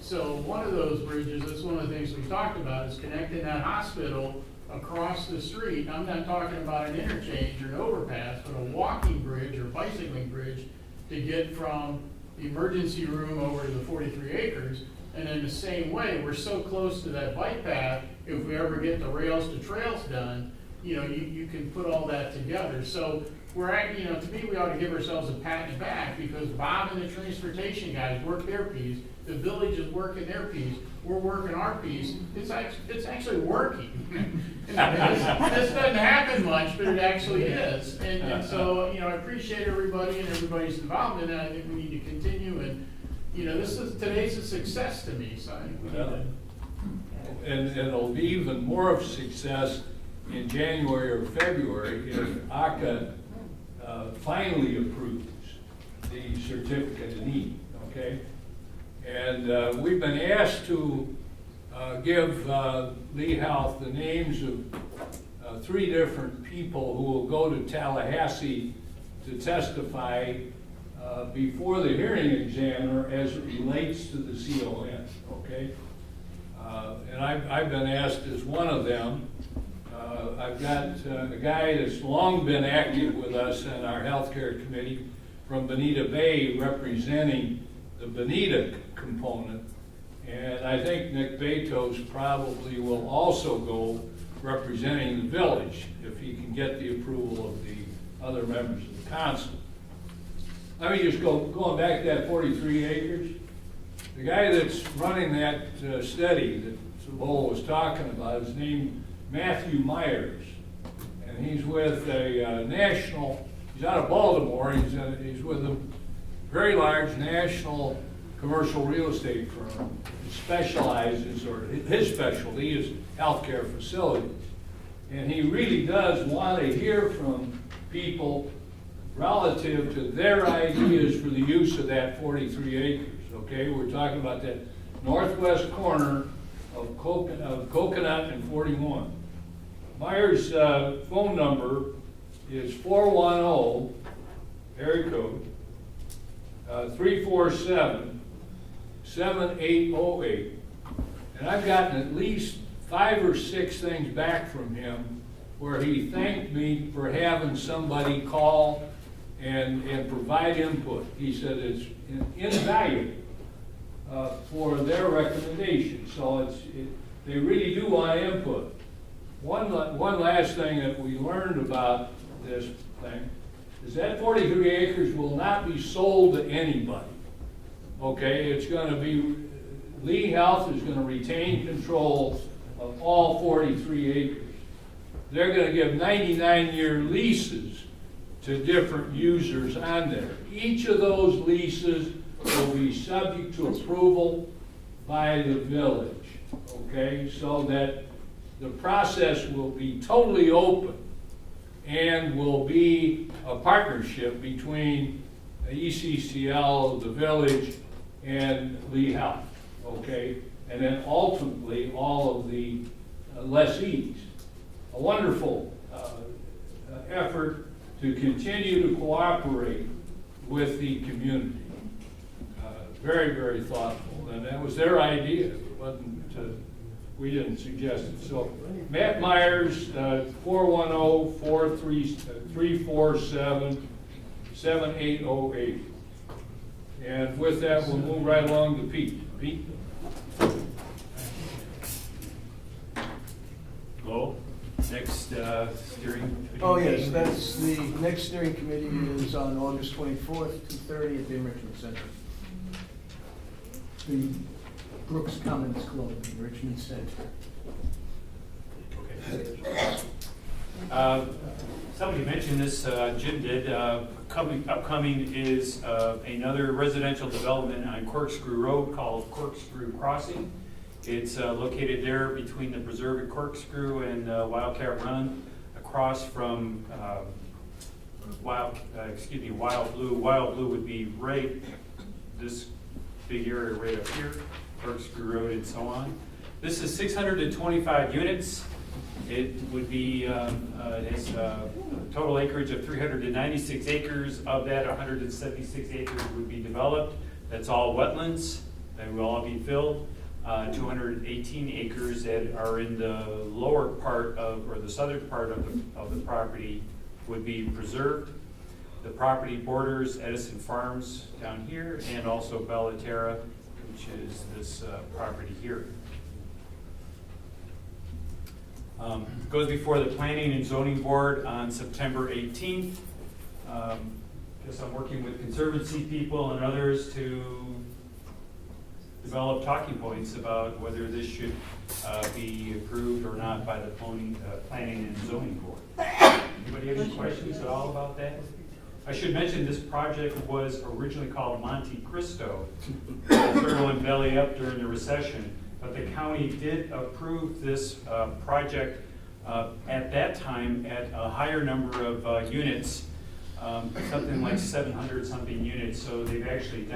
So one of those bridges, that's one of the things we talked about, is connecting that hospital across the street. I'm not talking about an interchange or an overpass, but a walking bridge or bicycling bridge to get from the emergency room over to the 43 acres. And in the same way, we're so close to that bike path, if we ever get the rails to trails done, you can put all that together. So we're at, to me, we ought to give ourselves a pat in the back because Bob and the transportation guys work their piece, the village is working their piece, we're working our piece. It's actually working. This doesn't happen much, but it actually is. And so, I appreciate everybody and everybody's involvement, and I think we need to continue. And today's a success to me, so I think we need to. And it'll be even more of a success in January or February if ACA finally approves the certificate of need, okay? And we've been asked to give Lee Health the names of 3 different people who will go to Tallahassee to testify before the hearing examiner as it relates to the CON, okay? And I've been asked as one of them. I've got a guy that's long been active with us in our healthcare committee from Bonita Bay representing the Bonita component. And I think Nick Betos probably will also go representing the village if he can get the approval of the other members of the council. Let me just going back to that 43 acres. The guy that's running that study that Sabol was talking about is named Matthew Myers. And he's with a national, he's out of Baltimore, he's with a very large national commercial real estate firm that specializes, or his specialty is healthcare facilities. And he really does want to hear from people relative to their ideas for the use of that 43 acres, okay? We're talking about that northwest corner of Coconut and 41. Myers' phone number is 410, area code, 347-7808. And I've gotten at least 5 or 6 things back from him where he thanked me for having somebody call and provide input. He said it's invaluable for their recommendation. So they really do want input. One last thing that we learned about this thing is that 43 acres will not be sold to anybody. Okay, it's going to be, Lee Health is going to retain control of all 43 acres. They're going to give 99-year leases to different users on there. Each of those leases will be subject to approval by the village, okay? So that the process will be totally open and will be a partnership between ECCL, the village, and Lee Health, okay? And then ultimately all of the lessees. A wonderful effort to continue to cooperate with the community. Very, very thoughtful, and that was their idea. It wasn't, we didn't suggest it. So Matt Myers, 410-347-7808. And with that, we'll move right along to Pete. Pete? Hello. Next steering committee. Oh, yes, meeting. that's the next steering committee is on August 24th, 2:30 at the Enrichment Center. The Brooks Commons Club, Enrichment Center. Okay. Somebody mentioned this, Jim did, upcoming is another residential development on Corkscrew Road called Corkscrew Crossing. It's located there between the Preserve at Corkscrew and Wildcat Run, across from Wild Blue. Wild Blue would be right this big area right up here, Corkscrew Road and so on. This is 625 units. It would be, it has a total acreage of 396 acres. Of that, 176 acres would be developed. That's all wetlands. They will all be filled. 218 acres that are in the lower part of, or the southern part of the property would be preserved. The property borders Edison Farms down here and also Bellaterra, which is this property here. Goes before the Planning and Zoning Board on September 18th. Guess I'm working with Conservancy people and others to develop talking points about whether this should be approved or not by the Planning and Zoning Board. Anybody have any questions at all about that? I should mention this project was originally called Monte Cristo. It went belly up during the recession, but the county did approve this project at that time at a higher number of units, something like 700 something units. So they've actually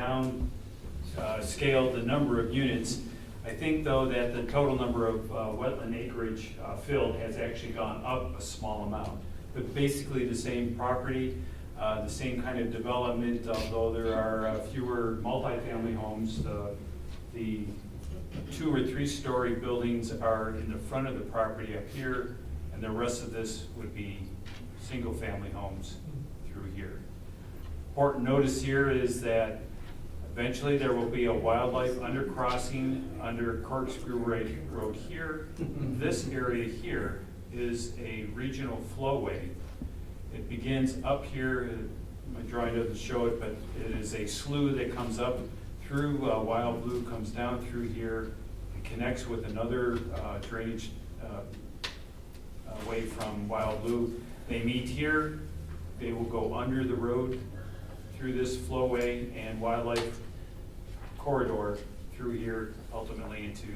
scaled the number of units. I think though that the total number of wetland acreage filled has actually gone up a small amount, but basically the same property, the same kind of development, although there are fewer multifamily homes. The 2 or 3 story buildings are in the front of the property up here, and the rest of this would be single family homes through here. Important notice here is that eventually there will be a wildlife undercrossing under Corkscrew Road here. This area here is a regional flowway. It begins up here, my drawing doesn't show it, but it is a slough that comes up through Wild Blue, comes down through here, and connects with another drainage way from Wild Blue. They meet here, they will go under the road through this flowway and wildlife corridor through here, ultimately into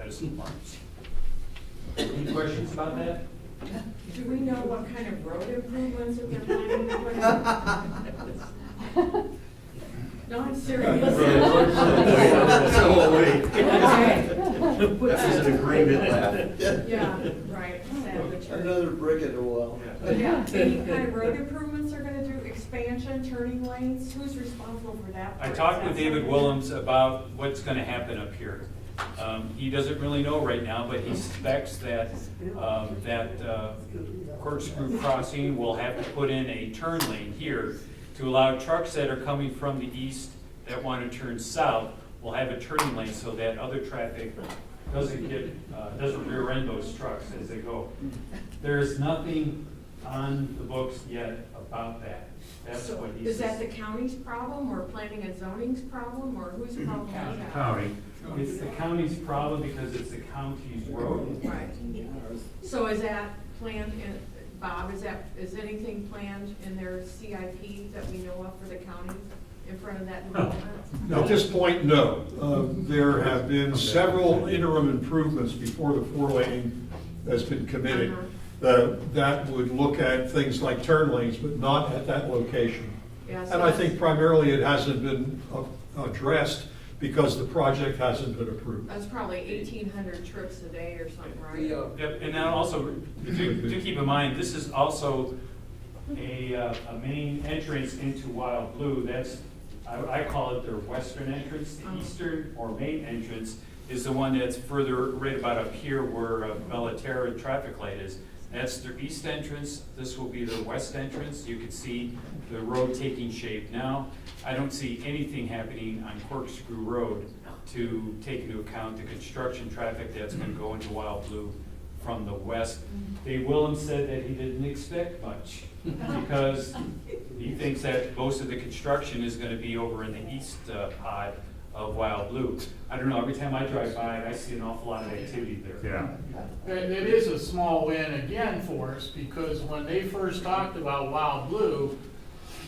Edison Farms. Any questions about that? Do we know what kind of road improvements that they're planning to put in? No, I'm serious. So are we. This is an agreement left. Yeah, right, sandwich. Another brick in the wall. Yeah, any kind of road improvements are gonna do, expansion, turning lanes, who's responsible for that? I talked with David Willems about what's gonna happen up here. He doesn't really know right now, but he suspects that, Corkscrew Crossing will have to put in a turn lane here to allow trucks that are coming from the east that want to turn south will have a turning lane so that other traffic doesn't rear end those trucks as they go. There's nothing on the books yet about that. That's So what he is says. that the county's problem, or planning and zoning's problem, or whose problem is that? County. It's the county's problem because it's the county's road. Right. So is that planned in, Bob, is anything planned in their CIP that we know of for the county in front of that development? At this point, no. There have been several interim improvements before the 4-lane has been committed that would look at things like turn lanes, but not at that location. Yeah, so And I think primarily it hasn't been addressed because the project hasn't been approved. That's probably 1,800 trips a day or something, right? Yep, and now also, do keep in mind, this is also a main entrance into Wild Blue. That's, I call it their western entrance. The eastern or main entrance is the one that's further, right about up here where Bellaterra traffic light is. That's their east entrance. This will be their west entrance. You can see the road taking shape now. I don't see anything happening on Corkscrew Road to take into account the construction traffic that's going to go into Wild Blue from the west. Dave Willems said that he didn't expect much because he thinks that most of the construction is going to be over in the east pod of Wild Blue. I don't know, every time I drive by, I see an awful lot of activity there. Yeah. It is a small win again for us, because when they first talked about Wild Blue,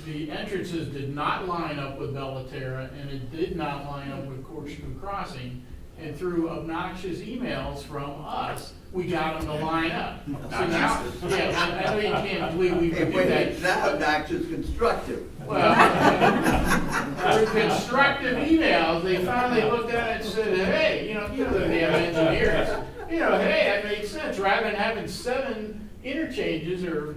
the entrances did not line up with Bellaterra, and it did not line up with Corkscrew Crossing. And through obnoxious emails from us, we got them to line up. So now, yeah, I know you can't believe we would do that. Now obnoxious constructive. Well, through constructive emails, they finally looked at it and said, hey, you know the damn engineers, hey, that makes sense, rather than having 7 interchanges or,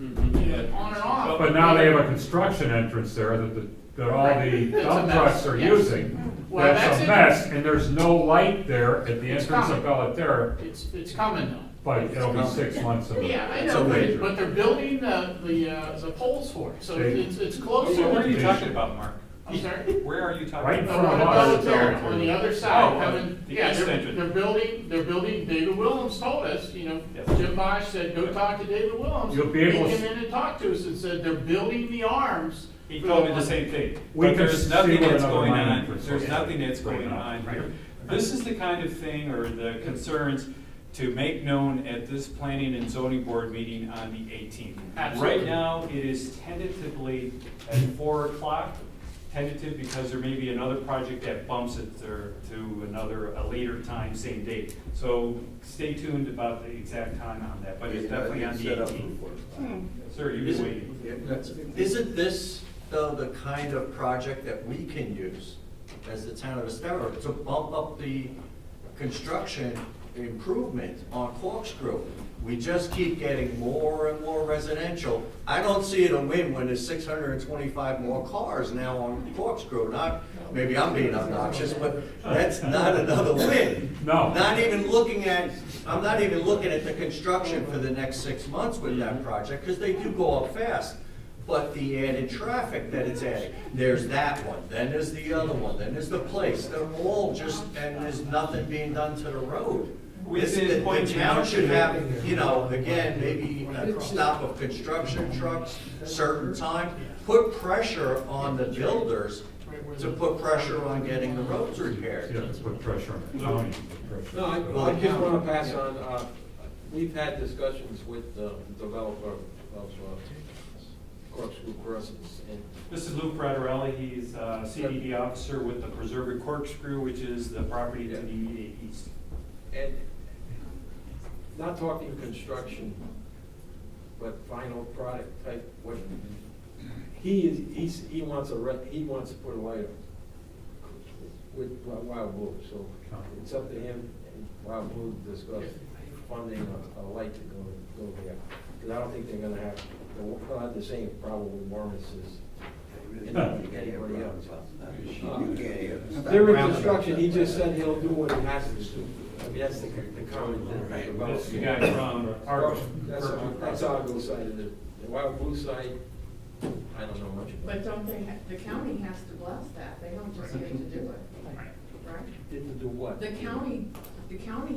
on and off. But now they have a construction entrance there that all the dump trucks are using. Well, That's a mess, and there's no light there at the It's entrance of coming. Bellaterra, It's coming though. but it'll be 6 months. Yeah, I know, but they're building the poles for it, so it's closer. Where are you talking about, Mark? I'm sorry? Where are you talking Right in about? front of us. Bellaterra, on the other side, Oh, having, the yeah, east they're entrance. building, David Willems told us, Jim Bosch said, go talk to David Willems. You'll be able He to- came in and talked to us and said, they're building the arms. He told me the same thing. We But can there's see nothing where that's another going line on, entrance there's is. nothing that's Right going now. on here. This is the kind of thing, or the concerns, to make known at this planning and zoning board meeting on the 18th. Absolutely. Right now, it is tentatively at 4 o'clock, tentative because there may be another project that bumps it to a later time, same date. So stay tuned about the exact time on that, but it's definitely on the 18th. Sir, you've been waiting. Isn't this, though, the kind of project that we can use as the town of Estero to bump up the construction improvement on Corkscrew? We just keep getting more and more residential. I don't see it a win when there's 625 more cars now on Corkscrew. Maybe I'm being obnoxious, but that's not another win. No. I'm not even looking at the construction for the next 6 months with that project, because they do go up fast. But the added traffic that it's adding, there's that one, then there's the other one, then there's the place. They're all just, and there's nothing being done to the road. The town should have, again, maybe a stop of construction trucks, certain time. Put pressure on the builders to put pressure on getting the roads repaired. Yeah, let's put pressure on the county. No, I just want to pass on, we've had discussions with the developer of Corkscrew Crossings. This is Lou Fraterelli. He's CDD officer with the Preserve at Corkscrew, which is the property to the immediate east. And not talking construction, but final product type, what, he wants to put a light up with Wild Blue, so it's up to him and Wild Blue to discuss funding a light to go there. Because I don't think they're gonna have, they'll have the same problem with Morris as anybody else. They're in construction, he just said he'll do what he has to do. I mean, that's the comment. That's the guy from Argo. That's Argo side of it. The Wild Blue side, I don't know much about. But don't they, the county has to bless that, they don't just get to do it, right? Did to do what? The county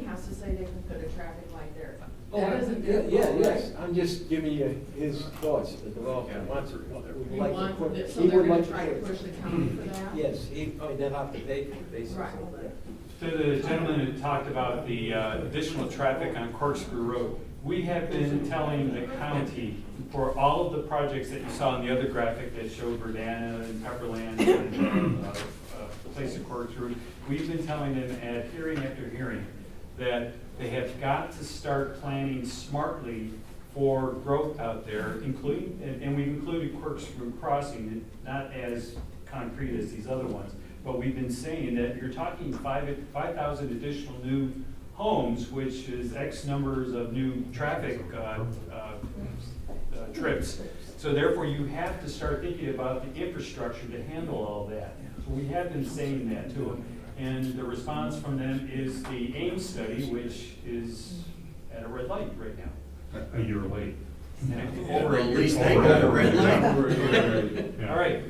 has to say they can put a traffic light there. Oh, That isn't yeah, their yeah, fault, yes, right? I'm just giving you his thoughts, the developer wants it. You want, so he they're would gonna like try to put- push the county for that? Yes, they'll have to pay for it, basically. Right. To the gentleman who talked about the additional traffic on Corkscrew Road, we have been telling the county for all of the projects that you saw in the other graphic that showed Verdana and Pepperland and place of Corkscrew, we've been telling them at hearing after hearing that they have got to start planning smartly for growth out there, including, and we've included Corkscrew Crossing, not as concrete as these other ones, but we've been saying that you're talking 5,000 additional new homes, which is X numbers of new traffic trips. So therefore, you have to start thinking about the infrastructure to handle all that. So we have been saying that to them. And the response from them is the AIM study, which is at a red light right now. A year late. Over a At year. least they got a red light. All right.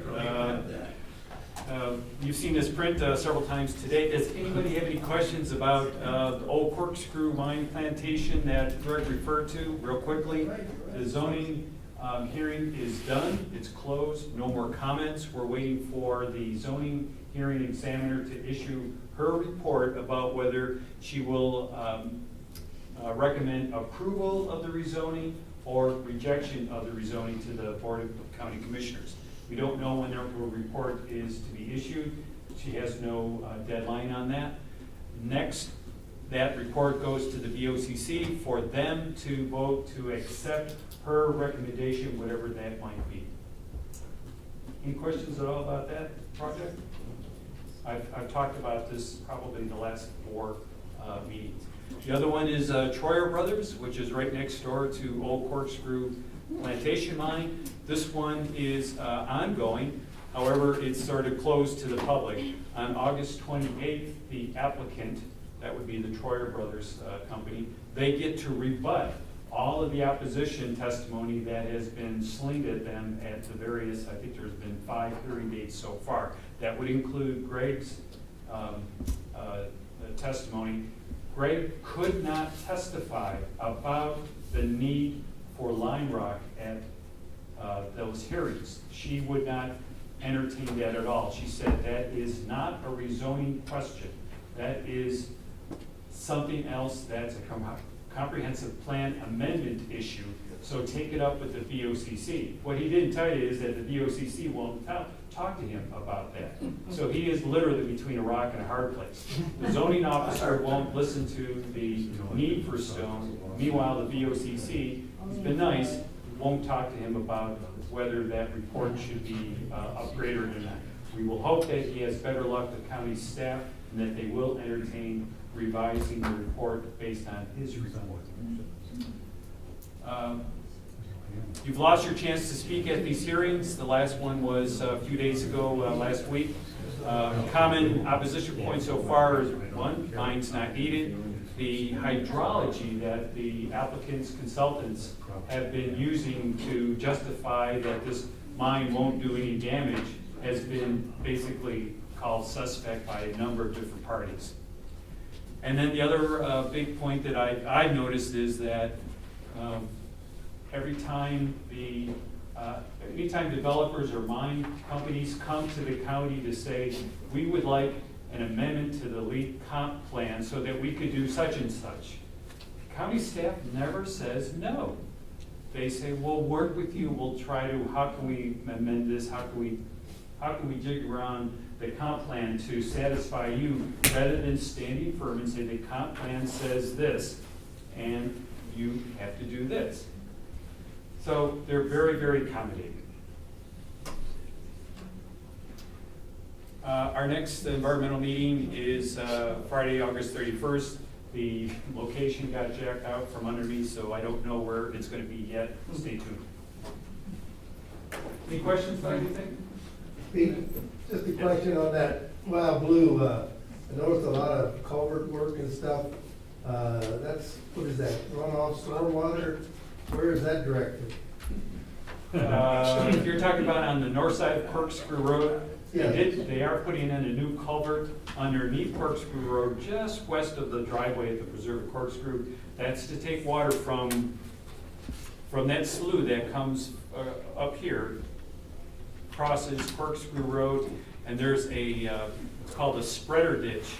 You've seen this print several times today. Does anybody have any questions about the old Corkscrew Mine Plantation that Greg referred to? Real quickly, the zoning hearing is done. It's closed. No more comments. We're waiting for the zoning hearing examiner to issue her report about whether she will recommend approval of the rezoning or rejection of the rezoning to the Board of County Commissioners. We don't know when their report is to be issued. She has no deadline on that. Next, that report goes to the VOCC for them to vote to accept her recommendation, whatever that might be. Any questions at all about that project? I've talked about this probably the last 4 meetings. The other one is Troyer Brothers, which is right next door to Old Corkscrew Plantation Mine. This one is ongoing. However, it's sort of closed to the public. On August 28th, the applicant, that would be the Troyer Brothers company, they get to rebut all of the opposition testimony that has been slinged at them at the various, I think there's been 5 hearing dates so far. That would include Greg's testimony. Greg could not testify about the need for lime rock at those hearings. She would not entertain that at all. She said that is not a rezoning question. That is something else that's a comprehensive plan amendment issue. So take it up with the VOCC. What he didn't tell you is that the VOCC won't talk to him about that. So he is literally between a rock and a hard place. The zoning officer won't listen to the need for stone. Meanwhile, the VOCC has been nice, won't talk to him about whether that report should be upgraded or not. We will hope that he has better luck with county staff and that they will entertain revising the report based on his report. You've lost your chance to speak at these hearings. The last one was a few days ago, last week. Common opposition point so far is 1, mine's not needed. The hydrology that the applicant's consultants have been using to justify that this mine won't do any damage has been basically called suspect by a number of different parties. And then the other big point that I've noticed is that anytime developers or mine companies come to the county to say, we would like an amendment to the lead comp plan so that we could do such and such, county staff never says no. They say, we'll work with you, we'll try to, how can we amend this, how can we jig around the comp plan to satisfy you, rather than standing firm and say the comp plan says this, and you have to do this. So they're very, very accommodating. Our next environmental meeting is Friday, August 31st. The location got jacked out from under me, so I don't know where it's going to be yet. Stay tuned. Any questions about anything? Pete, just a question on that Wild Blue. I noticed a lot of culvert work and stuff. That's, what is that, runoff stormwater? Where is that directed? If you're talking about on the north side of Corkscrew Road, Yeah. they are putting in a new culvert underneath Corkscrew Road, just west of the driveway at the Preserve of Corkscrew. That's to take water from that slough that comes up here, crosses Corkscrew Road, and there's it's called a spreader ditch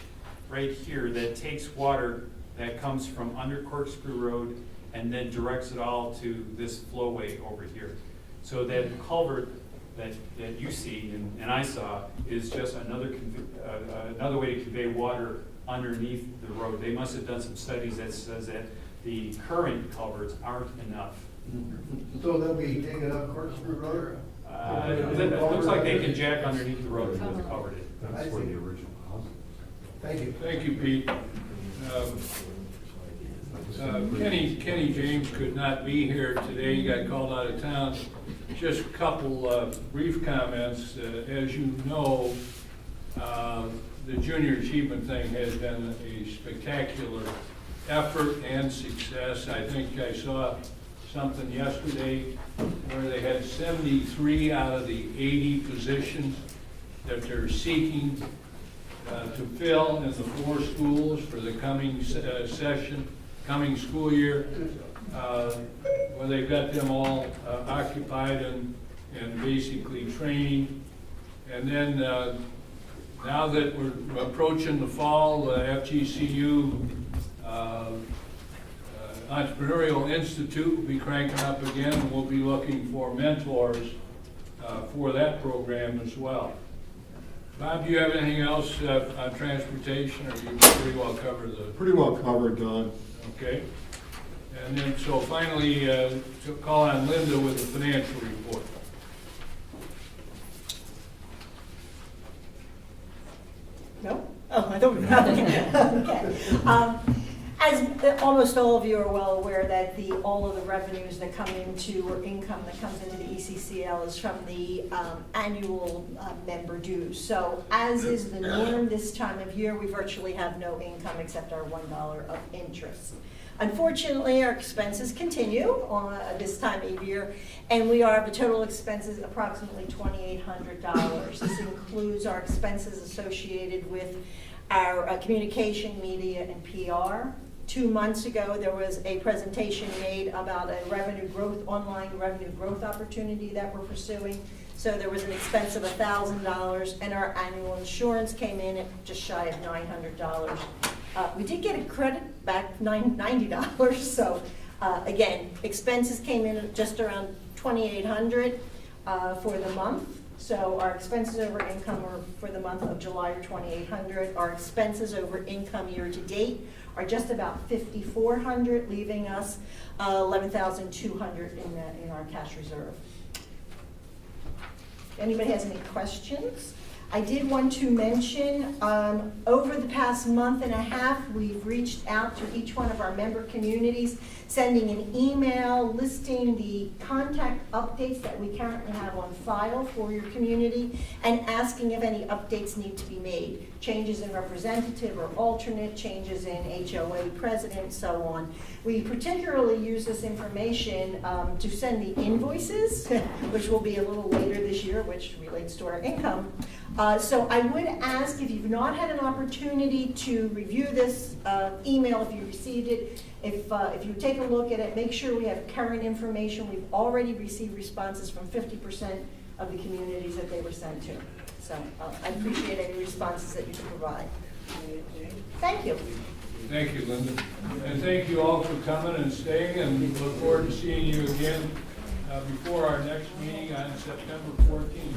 right here that takes water that comes from under Corkscrew Road and then directs it all to this flowway over here. So that culvert that you see and I saw is just another way to convey water underneath the road. They must have done some studies that says that the current culverts aren't enough. So they'll be digging up Corkscrew Road? It looks like they can jack underneath the road and covered it. That's for the original house. Thank you. Thank you, Pete. Kenny James could not be here today. He got called out of town. Just a couple brief comments. As you know, the junior achievement thing has been a spectacular effort and success. I think I saw something yesterday where they had 73 out of the 80 positions that they're seeking to fill in the 4 schools for the coming coming school year. Well, they've got them all occupied and basically training. And then now that we're approaching the fall, the FGCU Entrepreneurial Institute will be cranking up again, and we'll be looking for mentors for that program as well. Bob, do you have anything else on transportation, or you pretty well covered the? Pretty well covered, Don. Okay. And then, so finally, to call on Linda with the financial report. No? Oh, I don't know. Okay. As almost all of you are well aware that all of the revenues that come into, or income that comes into the ECCL is from the annual member dues. So as is the norm this time of year, we virtually have no income except our $1 of interest. Unfortunately, our expenses continue on this time of year, and we are the total expenses approximately $2,800. This includes our expenses associated with our communication, media, and PR. 2 months ago, there was a presentation made about a online revenue growth opportunity that we're pursuing. So there was an expense of $1,000, and our annual insurance came in at just shy of $900. We did get a credit back, $90. So again, expenses came in at just around $2,800 for the month. So our expenses over income are for the month of July are $2,800. Our expenses over income year to date are just about $5,400, leaving us $11,200 in our cash reserve. If anybody has any questions? I did want to mention, over the past month and a half, we've reached out to each one of our member communities, sending an email listing the contact updates that we currently have on file for your community, and asking if any updates need to be made. Changes in representative or alternate, changes in HOA president, so on. We particularly use this information to send the invoices, which will be a little later this year, which relates to our income. So I would ask, if you've not had an opportunity to review this email, if you received it, if you take a look at it, make sure we have current information. We've already received responses from 50% of the communities that they were sent to. So I appreciate any responses that you can provide. Thank you. Thank you, Linda. And thank you all for coming and staying, and we look forward to seeing you again before our next meeting on September 14th.